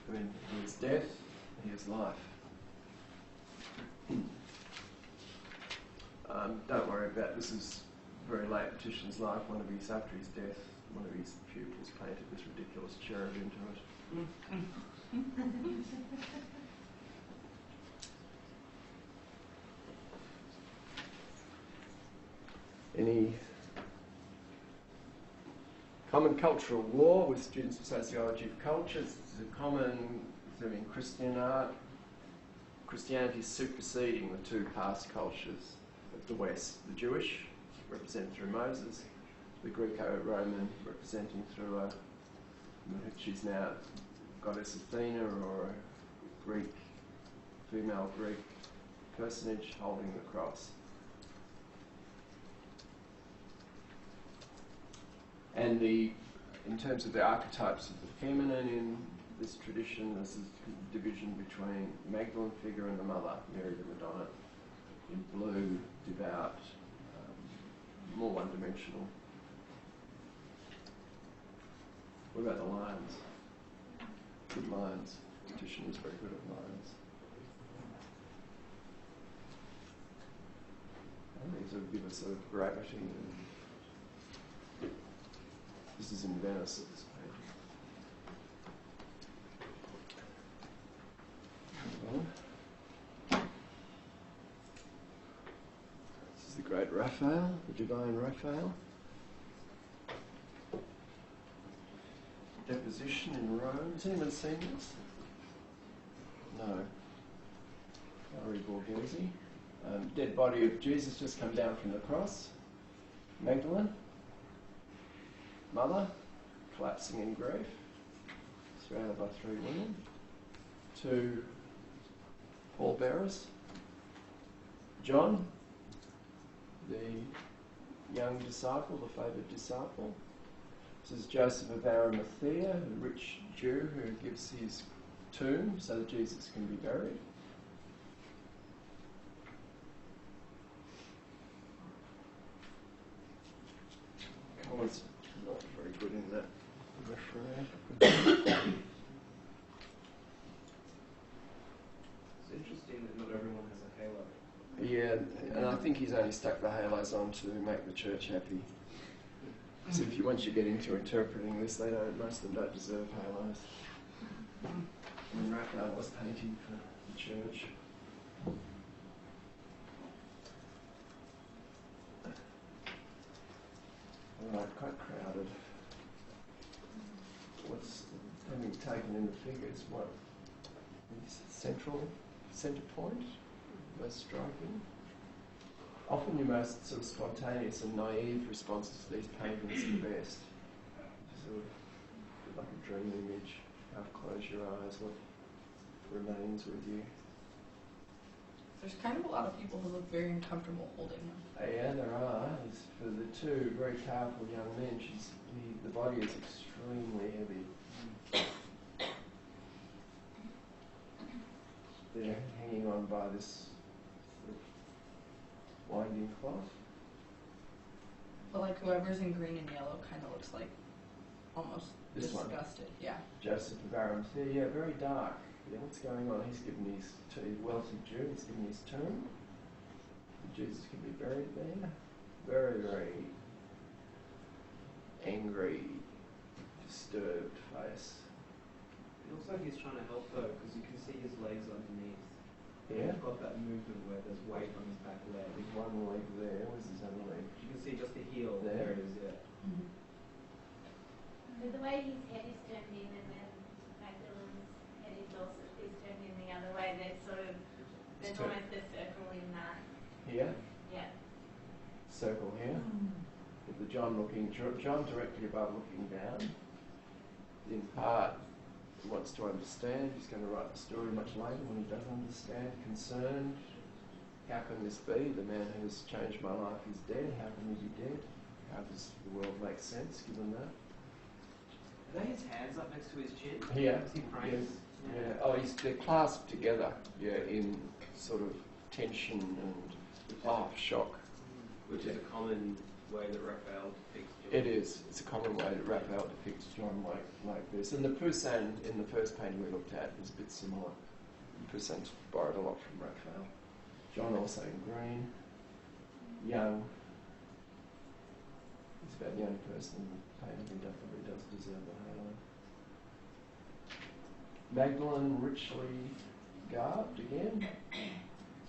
I mean, here's death, here's life. Don't worry about this. Is very late in Titian's life. After his death, one of his pupils painted this ridiculous cherub into it. Any common cultural war with students of sociology of culture? This is a common theme in Christian art. Christianity is superseding the two past cultures of the West. The Jewish, represented through Moses, the Greco-Roman, representing through she's now goddess Athena, or a female Greek personage holding the cross. And in terms of the archetypes of the feminine in this tradition, this is the division between Magdalene figure and the mother, Mary the Madonna, in blue, devout, more one-dimensional. What about the lines? Good lines. Titian was very good at lines. And these will give us a gravity. And this is in Venice at this painting. Raphael, the divine Raphael. Deposition in Rome. Has anyone seen this? No. Valerie Borghese. Dead body of Jesus just come down from the cross. Magdalene, mother, collapsing in grief, surrounded by 3 women. 2 pallbearers. John, the young disciple, the favoured disciple. This is Joseph of Arimathea, the rich Jew who gives his tomb so that Jesus can be buried. Colour's not very good in that referee. It's interesting that not everyone has a halo. Yeah, and I think he's only stuck the halos on to make the church happy. So if you once you get into interpreting this, most of them don't deserve halos. And Raphael was painting for the church. Alright, quite crowded. What's having taken in the figures? What is centre point? Most striking. Often your most sort of spontaneous and naive responses to these paintings are the best. Sort of like a dream image. Half close your eyes. What remains with you? There's kind of a lot of people who look very uncomfortable holding them. Yeah, there are. For the 2 very powerful young men, the body is extremely heavy. They're hanging on by this sort of winding cloth. But like whoever's in green and yellow kind of looks like almost This one? disgusted. Yeah. Joseph of Arimathea, yeah, very dark. Yeah, what's going on? He's given his wealthy Jew, he's given his tomb. Jesus can be buried there. Very, very angry, disturbed face. It looks like he's trying to help though, because you can see his legs underneath. Yeah. He's got that movement where there's weight on his back leg. There's one leg there. Where's his other leg? You can see just the heel. There. There it is, yeah. But the way his head is turned in and then Magdalene's head is turned in the other way, there's almost a circle in that. Here? Yeah. Circle here. With the John directly above looking down. In part, he wants to understand. He's going to write the story much later when he does understand. Concerned. How can this be? The man who has changed my life is dead. How can he be dead? How does the world make sense given that? Are they his hands up next to his chin? Here. Is he praying? Yes. Yeah. Oh, they're clasped together. Yeah, in sort of tension and shock. Which is a common way that Raphael depicts John. It is. It's a common way that Raphael depicts John like this. And the Poussin in the first painting we looked at was a bit similar. Poussin's borrowed a lot from Raphael. John also in green. Young. He's about the only person in the painting who definitely does deserve the halo. Magdalene richly garbed again.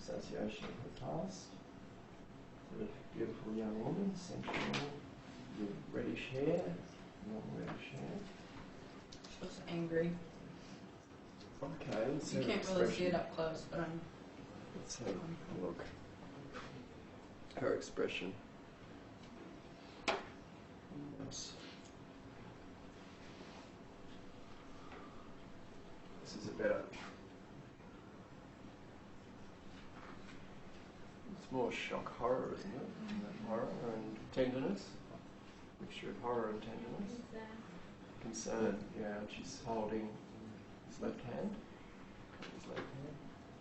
Association of her past. Sort of beautiful young woman, sensual, with reddish hair, long reddish hair. She looks angry. Okay, let's You see her can't really see expression. it up close, but I'm. Let's have a look. Her expression. Yes. This is about. It's more shock horror, isn't it? Horror and tenderness. Mixture of horror and tenderness. Concern, yeah. And she's holding his left hand. His left hand.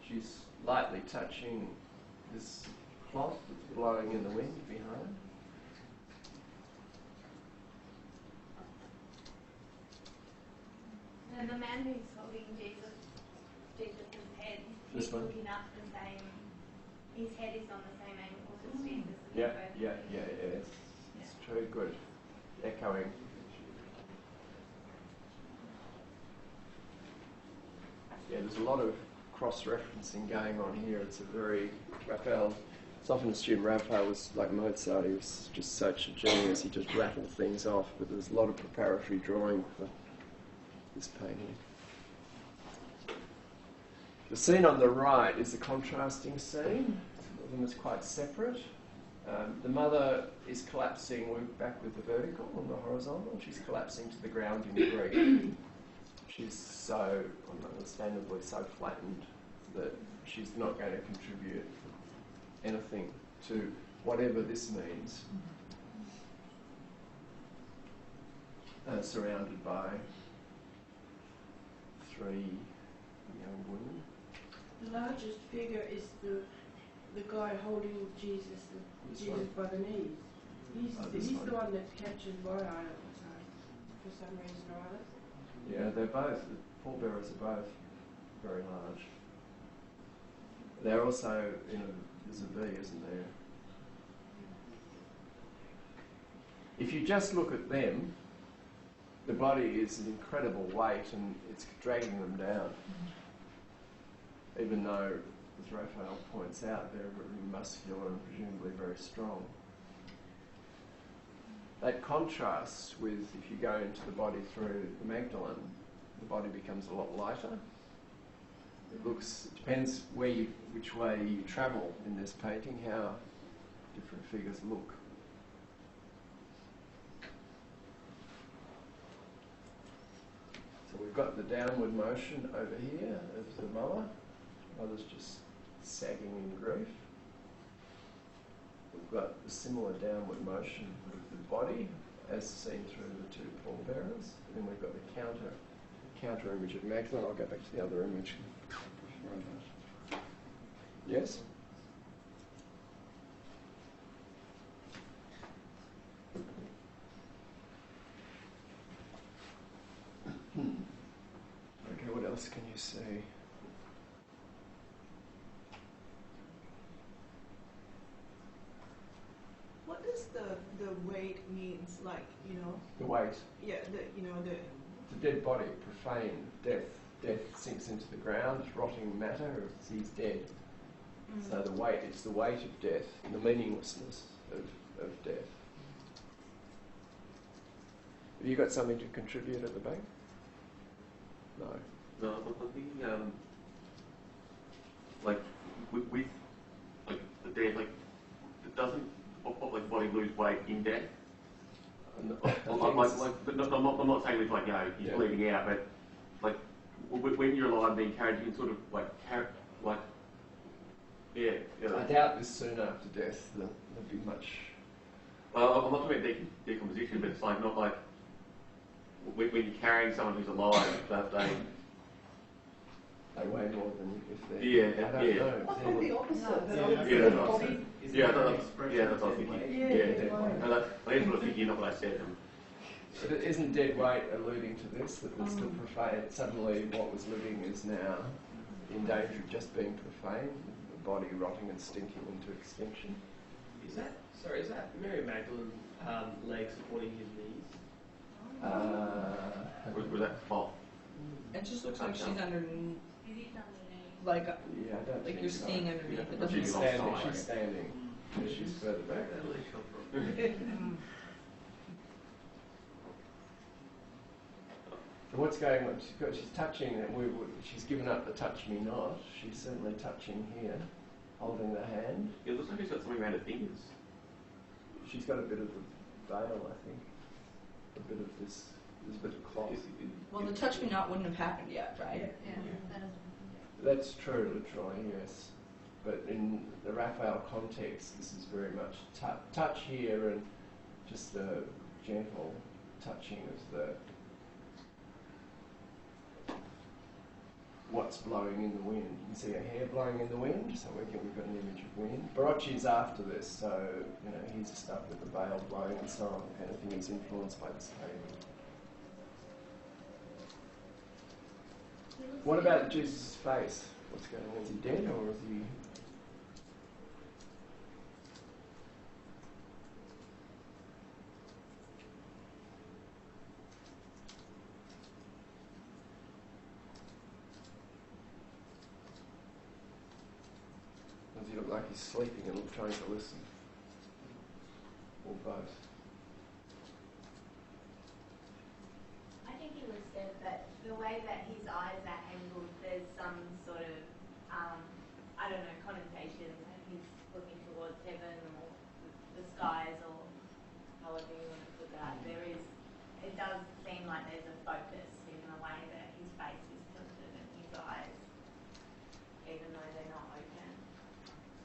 She's lightly touching this cloth that's blowing in the wind behind. And the man who's holding Jesus' head, This he's one? looking up the same, his head is on the same angle as Jesus. Yeah. It's true, good. Echoing. Yeah, there's a lot of cross-referencing going on here. It's a very, Raphael It's often assumed Raphael was like Mozart, he was just such a genius, he just rattled things off, but there's a lot of preparatory drawing for this painting. The scene on the right is the contrasting scene. Of them is quite separate. The mother is collapsing, we're back with the vertical and the horizontal, she's collapsing to the ground in grief. She's so, understandably, so flattened that she's not going to contribute anything to whatever this means. Surrounded by 3 young women. The largest figure is the guy holding Jesus, by the knees. He's the one that catches my eye all the time, for some reason or other. Yeah, they're both, the pallbearers are both very large. They're also, there's a V, isn't there? If you just look at them, the body is an incredible weight and it's dragging them down. Even though, as Raphael points out, they're very muscular and presumably very strong. That contrasts with if you go into the body through the Magdalene, the body becomes a lot lighter. It depends which way you travel in this painting, how different figures look. So we've got the downward motion over here of the mother. Mother's just sagging in grief. We've got the similar downward motion of the body as seen through the 2 pallbearers. And then we've got the counter image of Magdalene. I'll go back to the other image. Yes? Okay, what else can you see? What does the weight means, like, The weight? Yeah, the dead body, profane, death. Death sinks into the ground, rotting matter, he's dead. So the weight, it's the weight of death, and the meaninglessness of death. Have you got something to contribute at the back? No. No, I'm thinking, like, with like, the death, like, it doesn't, like, body lose weight in death? I'm not saying with, like, he's bleeding out, but, like, when you're alive being carried, you can sort of, like, yeah. I doubt this soon after death there'll be much. I'm not talking about decomposition, but it's like not like when you're carrying someone who's alive, that they weigh more than if they're. Yeah, I don't know. I thought the opposite. That's what I was thinking. And I just want to think not what I said. But isn't dead weight alluding to this, that we're still profane? Suddenly what was living is now in danger of just being profane, the body rotting and stinking into extinction. Is that Mary Magdalene legs supporting his knees? Was that fault? It just looks like she's underneath. Like, Yeah, I don't like think you're so. seeing underneath. It doesn't She's look standing. like She's standing. She's further back. So what's going on? She's touching. She's given up the touch me not. She's certainly touching here, holding the hand. It looks like she's got something around her fingers. She's got a bit of the veil, I think. A bit of this. There's a bit of cloth. Well, the touch me not wouldn't have happened yet, right? Yeah. That's true, literally, yes. But in the Raphael context, this is very much touch here and just the gentle touching of the what's blowing in the wind. You can see a hair blowing in the wind, so we've got an image of wind. Barocci's after this, so he's stuck with the veil blowing and so on. If anything, he's influenced by this painting. What about Jesus' face? What's going on? Is he dead or is he... Does he look look like he's sleeping and trying to listen? Or both? I think it was said that the way that his eyes are angled, there's some sort of, I don't know, connotation that he's looking towards heaven or the skies or however you want to put that. It does seem like there's a focus in the way that his face is tilted and his eyes, even though they're not open.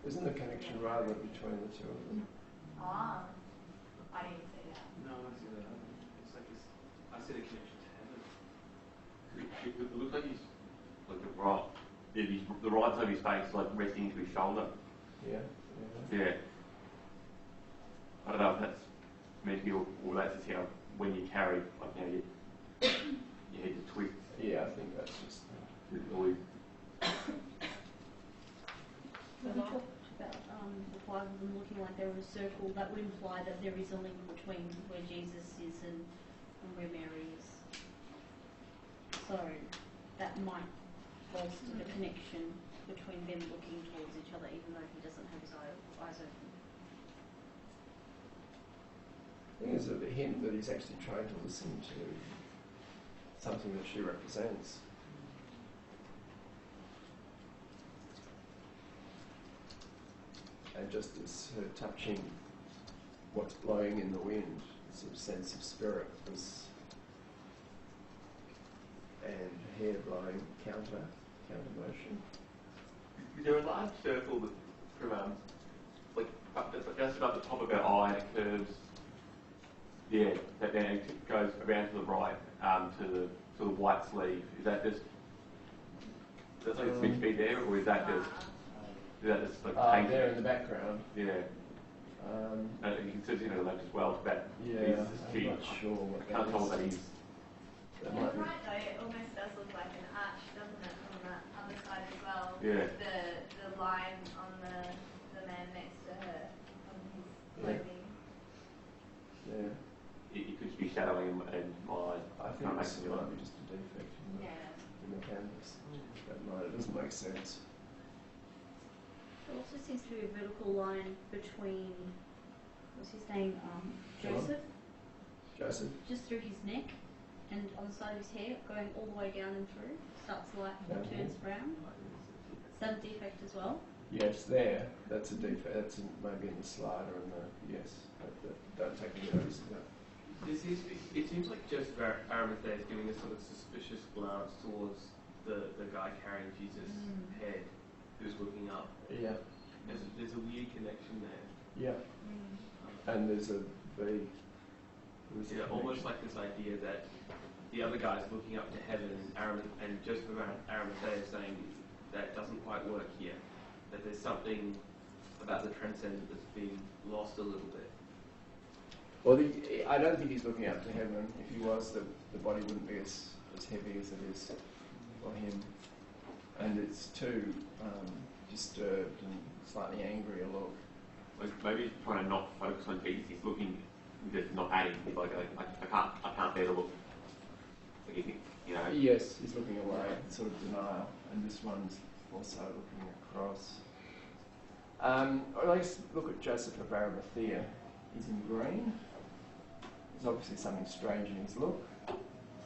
Isn't the connection rather between the two of them? Ah, I didn't see that. No, I see that. It's like this. I see the connection to heaven. It looks like he's like the right side of his face is like resting to his shoulder. Yeah. Yeah. I don't know if that's meant to be, or that's just how when you carry, like how your head just twists. Yeah, I think that's just. Always. When we talked about the five of them looking like they're in a circle, that would imply that there is a link between where Jesus is and where Mary is. So that might bolster the connection between them looking towards each other, even though he doesn't have his eyes open. I think there's a hint that he's actually trying to listen to something that she represents. And just as her touching what's blowing in the wind, sort of sense of spirit was, and hair blowing counter motion. Is there a large circle that from like just above the top of her eye and it curves? Yeah, that then it goes around to the right to the white sleeve. Is that just that's like it's meant to be there, or is that just like painted? There in the background. Yeah. You can see it on the left as well. That Yeah, I'm not sure what can't tell what that is. You're right though, it almost does look like an arch, doesn't it, on the other side as well? Yeah. The line on the man next to her, on his clothing. Yeah. It could just be shadowing in my eyes. I think this might be just a defect in the canvas. It doesn't make sense. There also seems to be a vertical line between, what's his name, Joseph, just through his neck and on the side of his hair, going all the way down and through. Starts light and turns brown. Is that a defect as well? Yeah, it's there. That's a defect. That's maybe in the slide or in the, yes. Don't take any notice of that. It seems like Joseph Arimathea is giving a sort of suspicious glance towards the guy carrying Jesus' head, who's looking up. Yeah. There's a weird connection there. Yeah. And there's a V. Yeah, almost like this idea that the other guy's looking up to heaven, and Joseph Arimathea is saying that doesn't quite work here. That there's something about the transcendent that's being lost a little bit. Well, I don't think he's looking up to heaven. If he was, the body wouldn't be as heavy as it is for him. And it's too disturbed and slightly angry a look. Maybe he's trying to not focus on Jesus. He's looking, just not at him. He's like, I can't bear to look. Like, you know. Yes, he's looking away, sort of denial. And this one's also looking across. Let's look at Joseph of Arimathea. He's in green. There's obviously something strange in his look.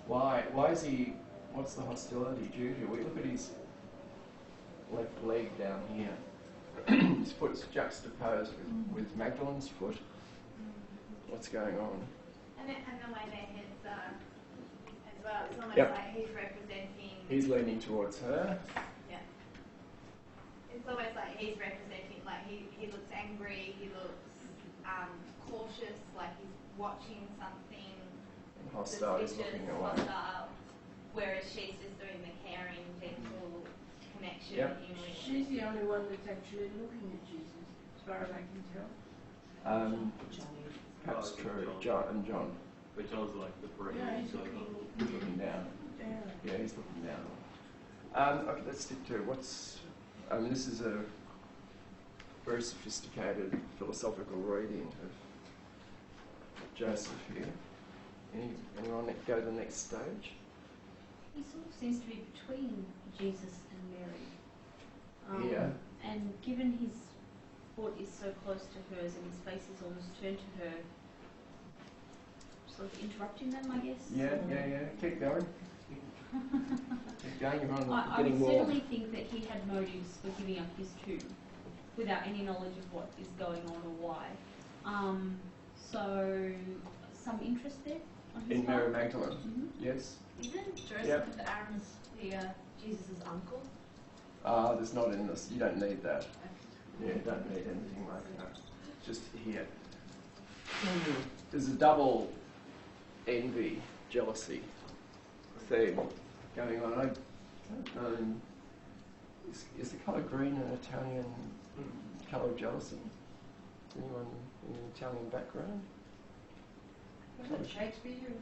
Why is he, what's the hostility due to? We look at his left leg down here. His foot's juxtaposed with Magdalene's foot. What's going on? And the way their heads are as well. It's almost Yep. like he's representing... He's leaning towards her. Yeah. It's almost like he's representing, like he looks angry, he looks cautious, like he's watching something And hostile, he's suspicious, looking away. hostile, whereas she's just doing the caring, gentle connection Yep. in which... She's the only one that's actually looking at Jesus, as far as I can tell. Perhaps true. John. But John's like the brain. Yeah, he's so Looking down. down. Yeah, he's looking down. Okay, let's stick to this is a very sophisticated philosophical reading of Joseph here. Anyone go to the next stage? He sort of seems to be between Jesus and Mary. Yeah. And given his foot is so close to hers and his face is almost turned to her, sort of interrupting them, I guess. Yeah. Keep going. Keep going. You're on, I getting would more. certainly think that he had motives for giving up his tomb without any knowledge of what is going on or why. So, some interest there on his In part? Mary Magdalene. Yes. Isn't Joseph Yep. of Arimathea Jesus' uncle? There's not in this. You don't need that. Yeah, you don't need anything like that. Just here. There's a double envy, jealousy theme going on. I don't know. Is the colour green an Italian colour of jealousy? Anyone in an Italian background? Was it Shakespeare?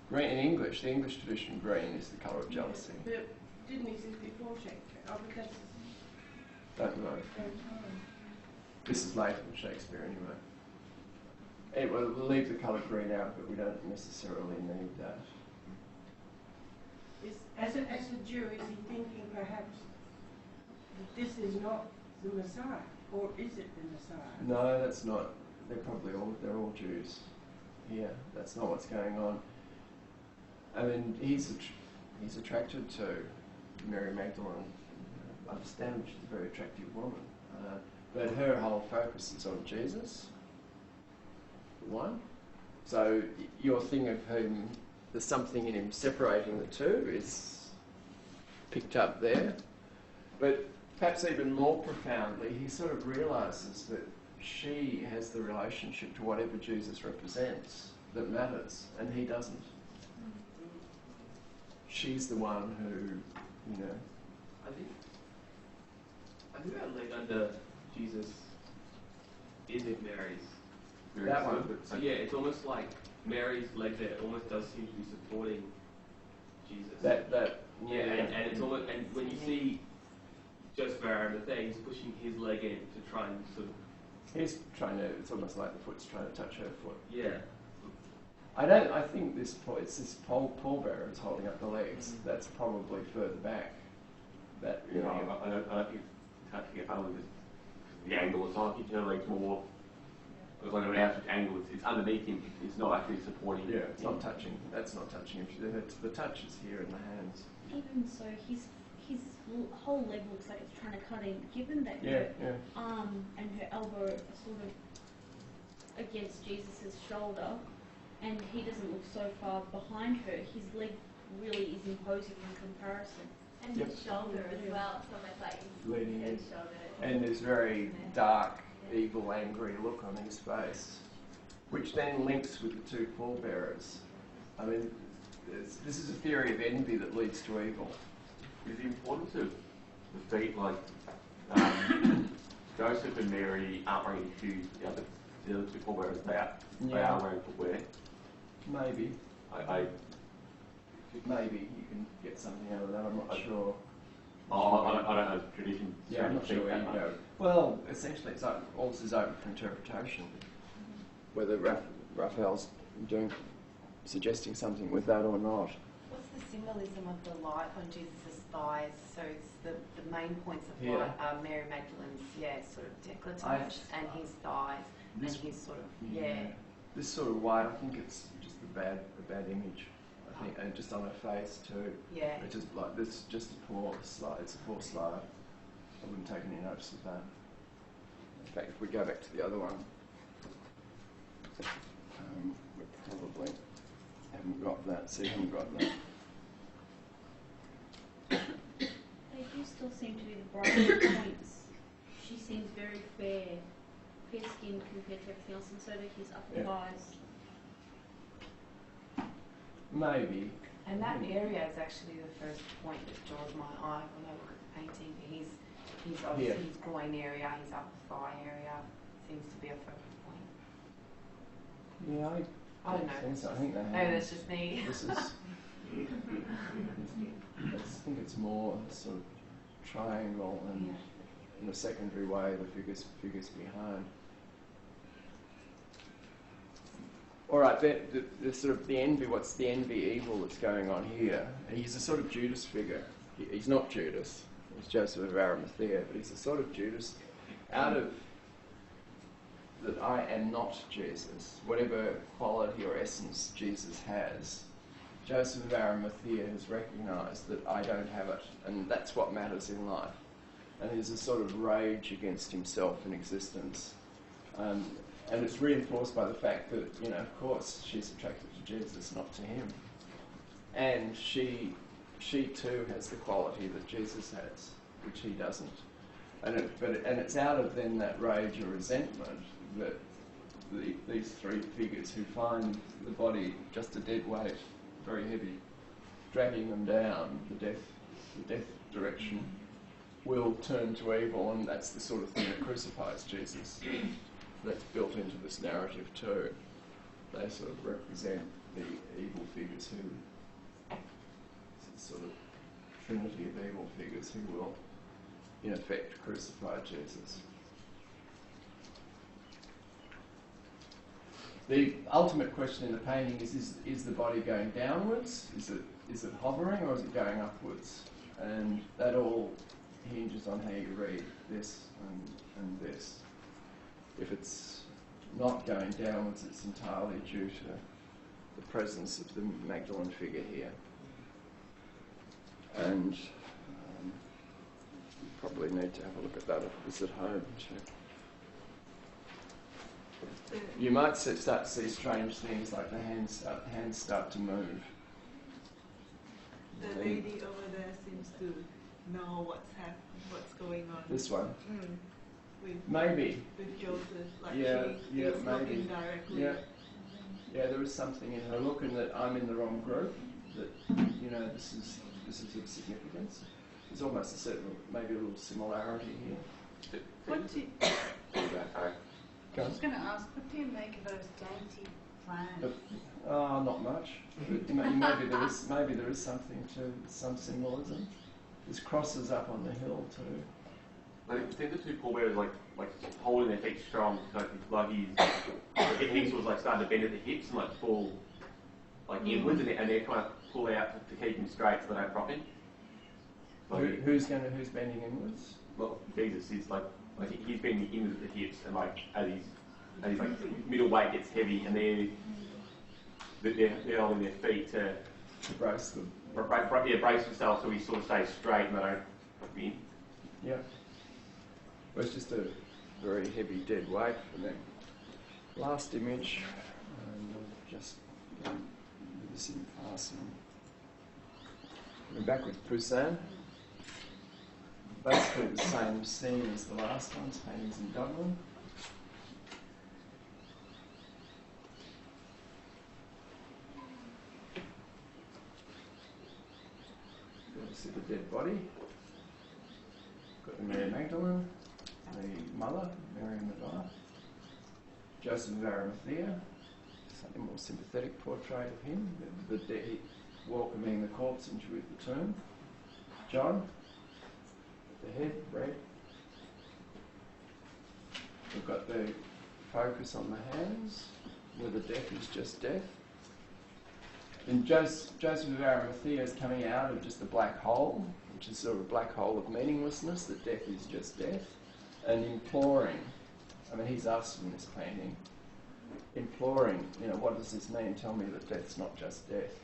Green in English, the English tradition, green is the colour of jealousy. But it didn't exist before Shakespeare. Oh, because Don't know. This is later than Shakespeare anyway. Anyway, we'll leave the colour green out, but we don't necessarily need that. as a Jew, is he thinking perhaps that this is not the Messiah, or is it the Messiah? No, that's not. They're all Jews. Yeah, that's not what's going on. I mean, he's attracted to Mary Magdalene. I understand she's a very attractive woman, but her whole focus is on Jesus. One. So your thing of him, there's something in him separating the two is picked up there. But perhaps even more profoundly, he sort of realises that she has the relationship to whatever Jesus represents that matters, and he doesn't. She's the one who, you know. I think that leg under Jesus is in Mary's. That one. So yeah, it's almost like Mary's leg there almost does seem to be supporting Jesus. And it's almost, and when you see Joseph of Arimathea, he's pushing his leg in to try and sort of. He's trying to. It's almost like the foot's trying to touch her foot. Yeah. I think this pallbearer is holding up the legs. That's probably further back. That I don't think it's touching it only because the angle is on. You know, like more. It's like an outside angle. It's underneath him. It's not actually supporting. Yeah, it's not touching. That's not touching him. The touch is here in the hands. Even so, his whole leg looks like it's trying to cut in. Given that her arm and her elbow are sort of against Jesus' shoulder, and he doesn't look so far behind her, his leg really is imposing in comparison. And his shoulder as well. It's almost like Leaning in. his shoulder. And this very dark, evil, angry look on his face, which then links with the two pallbearers. I mean, this is a theory of envy that leads to evil. Is the importance of the feet, like Joseph and Mary aren't wearing shoes, the other two pallbearers, they are wearing footwear. Maybe. Maybe you can get something out of that, I'm not sure. I don't know the tradition. Yeah, I'm not sure where you go. Well, essentially, all this is open for interpretation. Whether Raphael's suggesting something with that or not. What's the symbolism of the light on Jesus' thighs? So it's the main points of Here. light are Mary Magdalene's, sort of décolletage and his thighs and his sort of, This sort of white, I think it's just a bad image. I think, and just on her face too. Yeah. It's just like this, just a poor slide. It's a poor slide. I wouldn't take any notice of that. In fact, if we go back to the other one, we probably haven't got that. So you haven't got that. They do still seem to be the brightest points. She seems very fair-skinned compared to everything else, and so do his upper thighs. Maybe. And that area is actually the first point that draws my eye when I look at the painting. He's obviously his groin area, his upper thigh area seems to be a focal point. Yeah, I don't know. think so. I think they have. Maybe that's just me. This is. I think it's more sort of triangle, and in a secondary way, the figures behind. All right, the sort of the envy. What's the envy evil that's going on here? He's a sort of Judas figure. He's not Judas. He's Joseph of Arimathea, but he's a sort of Judas. Out of that I am not Jesus. Whatever quality or essence Jesus has, Joseph of Arimathea has recognised that I don't have it, and that's what matters in life. And there's a sort of rage against himself and existence. And it's reinforced by the fact that, you know, of course, she's attracted to Jesus, not to him. And she too has the quality that Jesus has, which he doesn't. And it's out of then that rage or resentment that these three figures who find the body just a dead weight, very heavy, dragging them down the death direction, will turn to evil, and that's the sort of thing that crucifies Jesus. That's built into this narrative too. They sort of represent the evil figures who, it's a sort of trinity of evil figures who will, in effect, crucify Jesus. The ultimate question in the painting is the body going downwards? Is it hovering, or is it going upwards? And that all hinges on how you read this and this. If it's not going downwards, it's entirely due to the presence of the Magdalene figure here. And you probably need to have a look at that if it was at home too. You might start to see strange things like the hands start to move. The lady over there seems to know what's going on. This one? With, maybe. With Joseph, like she is looking directly. Yeah, there is something in her look, and that I'm in the wrong group. That, you know, this is of significance. There's almost a certain, maybe a little similarity here. What do you, Go I on. was going to ask, what do you make of those dainty plants? Not much. Maybe there is something to some symbolism. There's crosses up on the hill too. Like, the two pallbearers like holding their feet strong, like he's sort of like starting to bend at the hips and like fall like inwards, and they're trying to pull out to keep him straight so they don't drop him. Like, who's bending inwards? Well, Jesus is like he's bending inwards at the hips, and like as his like middle weight gets heavy, and they're holding their feet to brace them. Brace themselves so he sort of stays straight and they don't drop in. Yeah. Well, it's just a very heavy dead weight for them. Last image, and we'll just do this in passing. We're back with Poussin. Basically the same scene as the last one's paintings in Dublin. See the dead body. Got the Mary Magdalene, the mother, Mary Magdalene, Joseph of Arimathea, slightly more sympathetic portrait of him, the dead, welcoming the corpse into the tomb. John, the head, red. We've got the focus on the hands, where the death is just death. And Joseph of Arimathea is coming out of just a black hole, which is sort of a black hole of meaninglessness, that death is just death, and imploring, I mean, he's us in this painting, imploring, you know, what does this mean? Tell me that death's not just death.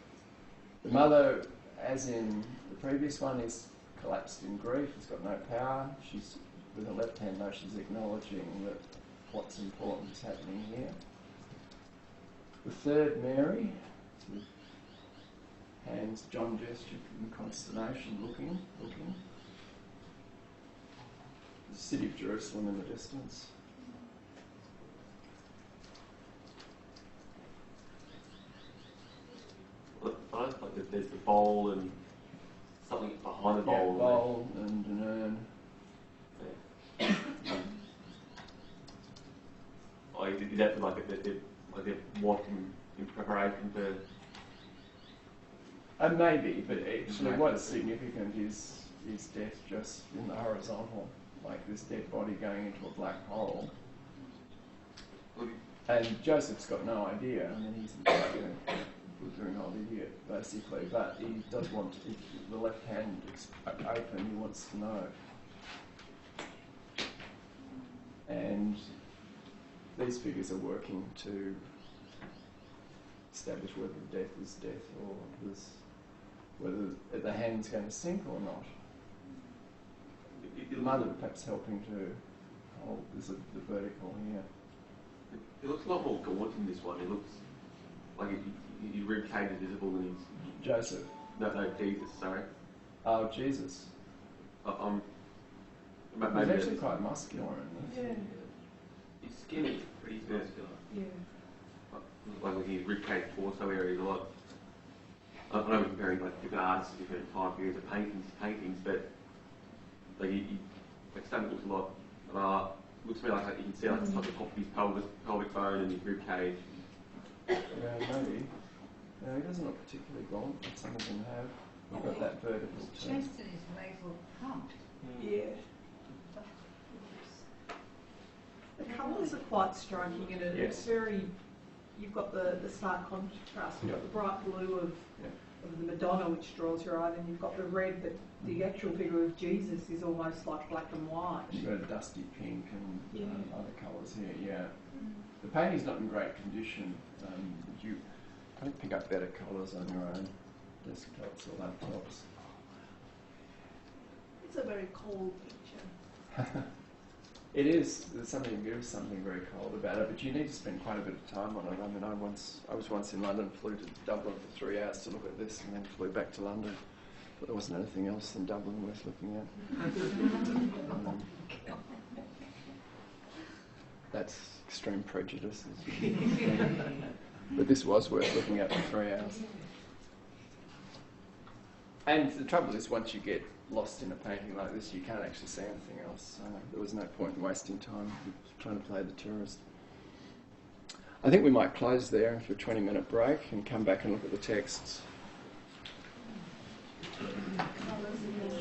The mother, as in the previous one, is collapsed in grief, has got no power. She's, with her left hand though, she's acknowledging that what's important is happening here. The third, Mary, with hands, John gesture in consternation, looking. The city of Jerusalem in the distance. Like there's the bowl and something behind the bowl. Yeah, bowl and an urn. Is that like they're walking in preparation for? Maybe, but actually what's significant is death just in the horizontal, like this dead body going into a black hole. And Joseph's got no idea. I mean, he's like a blithering old idiot, basically, but he does want to, if the left hand is open, he wants to know. And these figures are working to establish whether death is death or whether the hand's going to sink or not. The mother perhaps helping to hold the vertical here. It looks a lot more gaunt in this one. It looks like his rib cage is visible and he's... Joseph. No, Jesus, sorry. Oh, Jesus. He's actually quite muscular in this. Yeah. He's skinny, pretty muscular. Yeah. Like his rib cage torso area is a lot. I don't know, we're comparing like different artists to different time periods of paintings, but like like stomach looks a lot. Looks to me like you can see like the top of his pelvic bone and his rib cage. Yeah, maybe. No, he doesn't look particularly gaunt, but some of them have. We've got that vertical His too. chest and his legs look pumped. Yeah. The colours are quite striking and it's very, you've got the stark contrast, you've got the bright blue of the Madonna which draws your eye, and you've got the red, but the actual figure of Jesus is almost like black and white. You've got a dusty pink and other colours here, yeah. The painting's not in great condition. You can't pick up better colours on your own desktops or laptops. It's a very cold picture. It is. There is something very cold about it, but you need to spend quite a bit of time on it. I mean, I was once in London, flew to Dublin for 3 hours to look at this, and then flew back to London. But there wasn't anything else in Dublin worth looking at. That's extreme prejudice. But this was worth looking at for 3 hours. And the trouble is, once you get lost in a painting like this, you can't actually see anything else. There was no point in wasting time trying to play the tourist. I think we might close there for a 20-minute break and come back and look at the texts. Colours in the